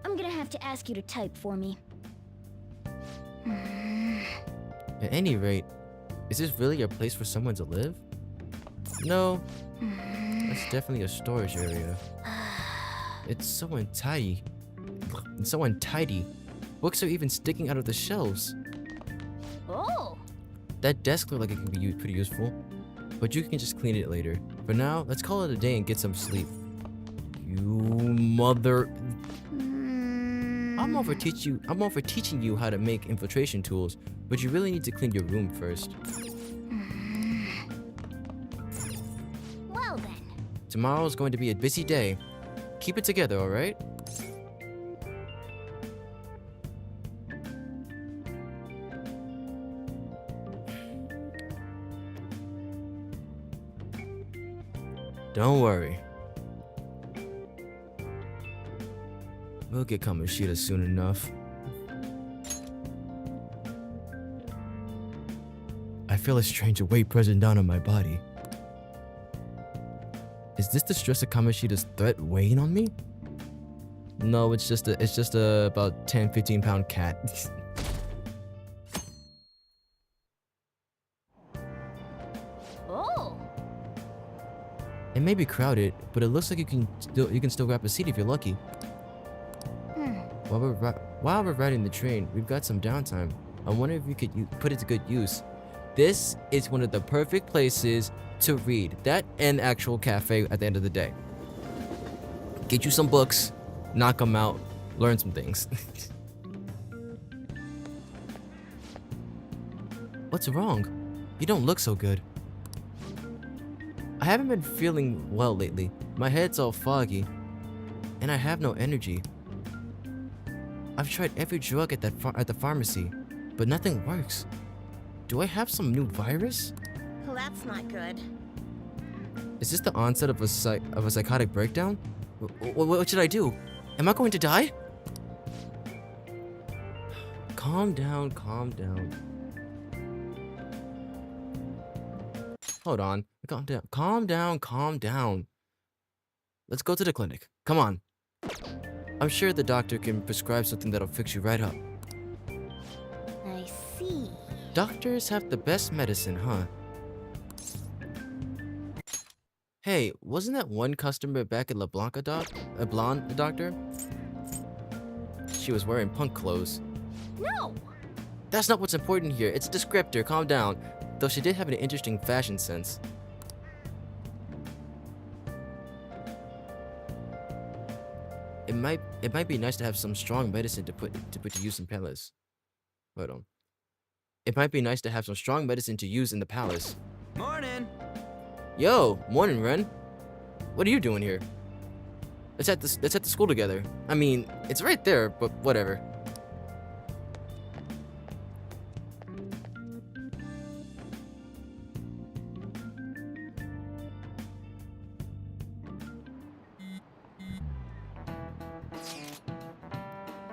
I'm gonna have to ask you to type for me. At any rate, is this really a place for someone to live? No, that's definitely a storage area. It's so untidy. It's so untidy. Books are even sticking out of the shelves. Oh! That desk looks like it can be pretty useful, but you can just clean it later. For now, let's call it a day and get some sleep. You mother... I'm all for teaching you how to make infiltration tools, but you really need to clean your room first. Well then. Tomorrow's going to be a busy day. Keep it together, alright? Don't worry. We'll get Kamoshida soon enough. I feel a strange weight pressing down on my body. Is this the stress of Kamoshida's threat weighing on me? No, it's just a about 10-15 pound cat. Oh. It may be crowded, but it looks like you can still grab a seat if you're lucky. While we're riding the train, we've got some downtime. I wonder if we could put it to good use. This is one of the perfect places to read. That and actual cafe at the end of the day. Get you some books, knock them out, learn some things. What's wrong? You don't look so good. I haven't been feeling well lately. My head's all foggy, and I have no energy. I've tried every drug at the pharmacy, but nothing works. Do I have some new virus? Well, that's not good. Is this the onset of a psychotic breakdown? What should I do? Am I going to die? Calm down, calm down. Hold on. Calm down. Calm down, calm down. Let's go to the clinic. Come on. I'm sure the doctor can prescribe something that'll fix you right up. I see. Doctors have the best medicine, huh? Hey, wasn't that one customer back at La Blanca a blonde doctor? She was wearing punk clothes. No! That's not what's important here. It's a descriptor. Calm down. Though she did have an interesting fashion sense. It might be nice to have some strong medicine to put to use in palace. Hold on. It might be nice to have some strong medicine to use in the palace. Morning. Yo, morning, Ren. What are you doing here? Let's at the school together. I mean, it's right there, but whatever.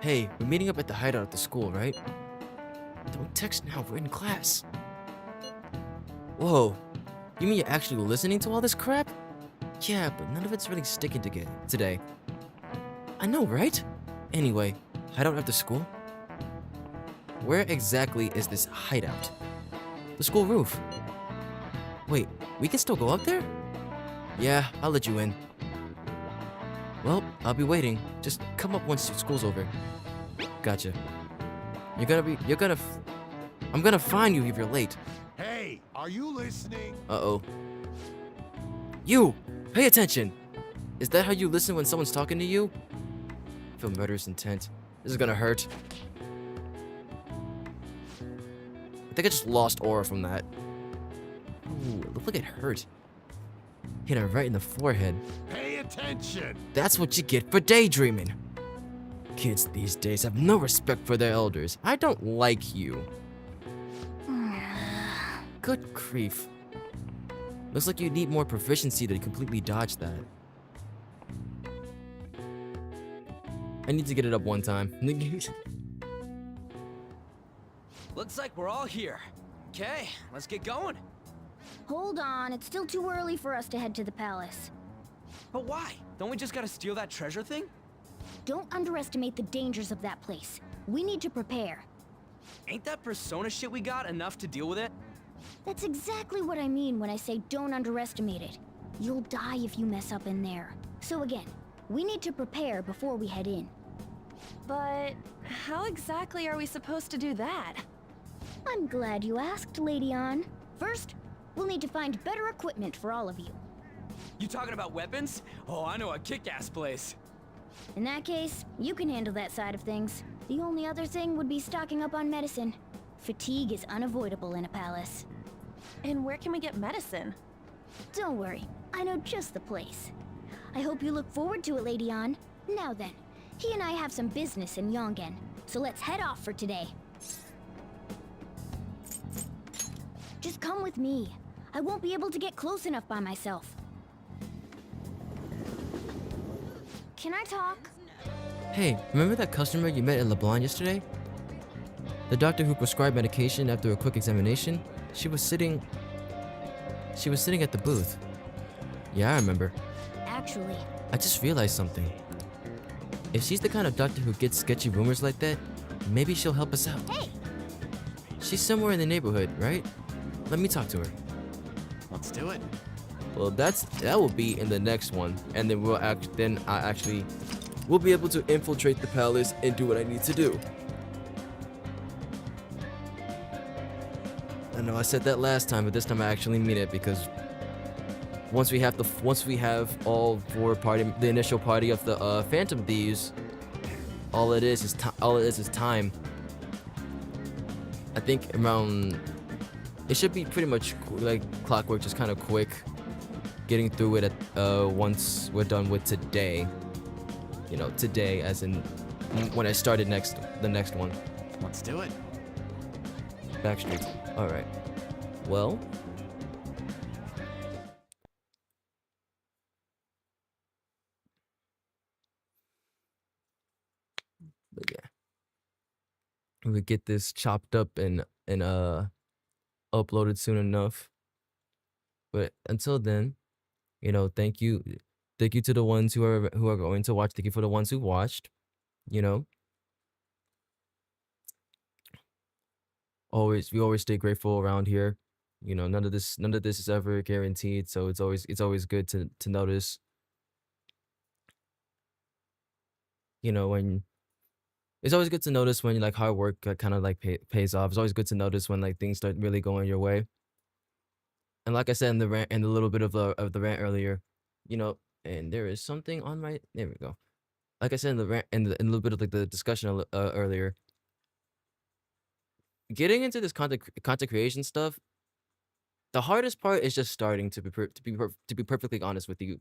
Hey, we're meeting up at the hideout at the school, right? Don't text now, we're in class. Whoa, you mean you're actually listening to all this crap? Yeah, but none of it's really sticking today. I know, right? Anyway, hideout after school? Where exactly is this hideout? The school roof. Wait, we can still go up there? Yeah, I'll let you in. Well, I'll be waiting. Just come up once school's over. Gotcha. I'm gonna find you if you're late. Hey, are you listening? Uh-oh. You! Pay attention! Is that how you listen when someone's talking to you? I feel murderous intent. This is gonna hurt. I think I just lost aura from that. Ooh, it looked like it hurt. Hit her right in the forehead. Pay attention! That's what you get for daydreaming. Kids these days have no respect for their elders. I don't like you. Good grief. Looks like you need more proficiency to completely dodge that. I need to get it up one time. Looks like we're all here. Okay, let's get going. Hold on, it's still too early for us to head to the palace. But why? Don't we just gotta steal that treasure thing? Don't underestimate the dangers of that place. We need to prepare. Ain't that persona shit we got enough to deal with it? That's exactly what I mean when I say don't underestimate it. You'll die if you mess up in there. So again, we need to prepare before we head in. But how exactly are we supposed to do that? I'm glad you asked, Lady Ann. First, we'll need to find better equipment for all of you. You talking about weapons? Oh, I know a kick-ass place. In that case, you can handle that side of things. The only other thing would be stocking up on medicine. Fatigue is unavoidable in a palace. And where can we get medicine? Don't worry, I know just the place. I hope you look forward to it, Lady Ann. Now then, he and I have some business in Yongen, so let's head off for today. Just come with me. I won't be able to get close enough by myself. Can I talk? Hey, remember that customer you met at LeBlanc yesterday? The doctor who prescribed medication after a quick examination? She was sitting at the booth. Yeah, I remember. actually. I just realized something. If she's the kind of doctor who gets sketchy rumors like that, maybe she'll help us out. Hey! She's somewhere in the neighborhood, right? Let me talk to her. Let's do it. Well, that will be in the next one, and then we'll be able to infiltrate the palace and do what I need to do. I know I said that last time, but this time I actually mean it, because once we have all the initial party of the Phantom Thieves, all it is time. I think around, it should be pretty much like clockwork, just kind of quick, getting through it once we're done with today. You know, today as in when I started the next one. Let's do it. Backstreet. All right. Well. But yeah. We get this chopped up and uploaded soon enough. But until then, you know, thank you to the ones who are going to watch. Thank you for the ones who watched. You know, we always stay grateful around here. You know, none of this is ever guaranteed, so it's always good to notice. You know, when it's always good to notice when like hard work kind of like pays off. It's always good to notice when like things start really going your way. And like I said in the rant, and a little bit of the rant earlier, you know, and there is something on my, there we go. Like I said in the rant, in a little bit of like the discussion earlier, getting into this content creation stuff, the hardest part is just starting. To be perfectly honest with you,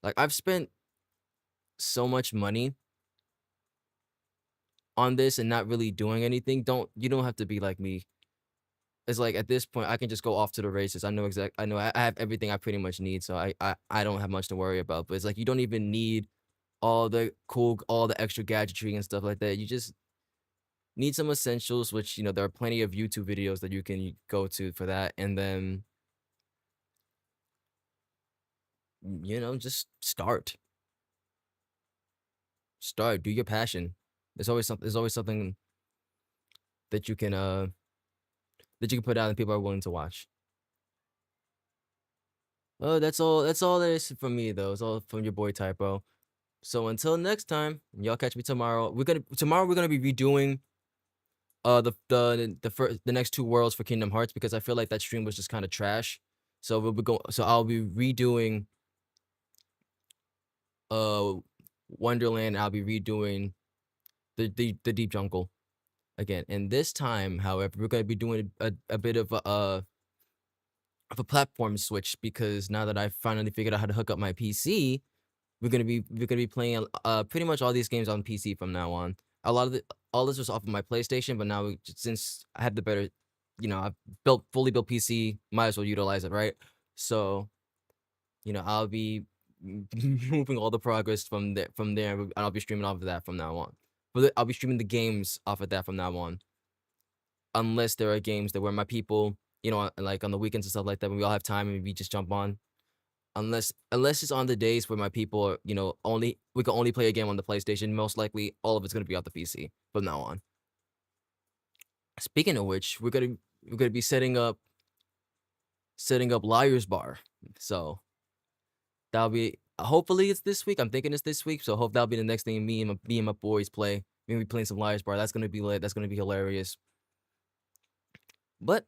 like I've spent so much money on this and not really doing anything. You don't have to be like me. It's like at this point I can just go off to the races. I know I have everything I pretty much need, so I don't have much to worry about. But it's like you don't even need all the extra gadgetry and stuff like that. You just need some essentials, which, you know, there are plenty of YouTube videos that you can go to for that, and then, you know, just start. Do your passion. There's always something that you can put out and people are willing to watch. Oh, that's all there is from me though. It's all from your boy Typo. So until next time, y'all catch me tomorrow. Tomorrow we're gonna be redoing the next two worlds for Kingdom Hearts, because I feel like that stream was just kind of trash. So I'll be redoing Wonderland. I'll be redoing the Deep Jungle again. And this time, however, we're gonna be doing a bit of a platform switch, because now that I finally figured out how to hook up my PC, we're gonna be playing pretty much all these games on PC from now on. All this was off of my PlayStation, but now since I have the better, you know, I've fully built PC, might as well utilize it, right? So, you know, I'll be moving all the progress from there, and I'll be streaming off of that from now on. But I'll be streaming the games off of that from now on, unless there are games that where my people, you know, like on the weekends and stuff like that, when we all have time and we just jump on. Unless it's on the days where my people are, you know, we can only play a game on the PlayStation, most likely all of it's gonna be off the PC from now on. Speaking of which, we're gonna be setting up Liar's Bar. So that'll be, hopefully it's this week. I'm thinking it's this week. So hope that'll be the next thing me and my boys play. We're gonna be playing some Liar's Bar. That's gonna be lit. That's gonna be hilarious. But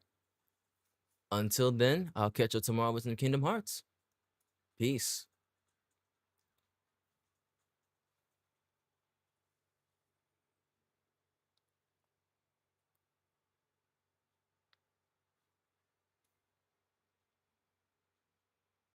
until then, I'll catch you tomorrow with some Kingdom Hearts. Peace.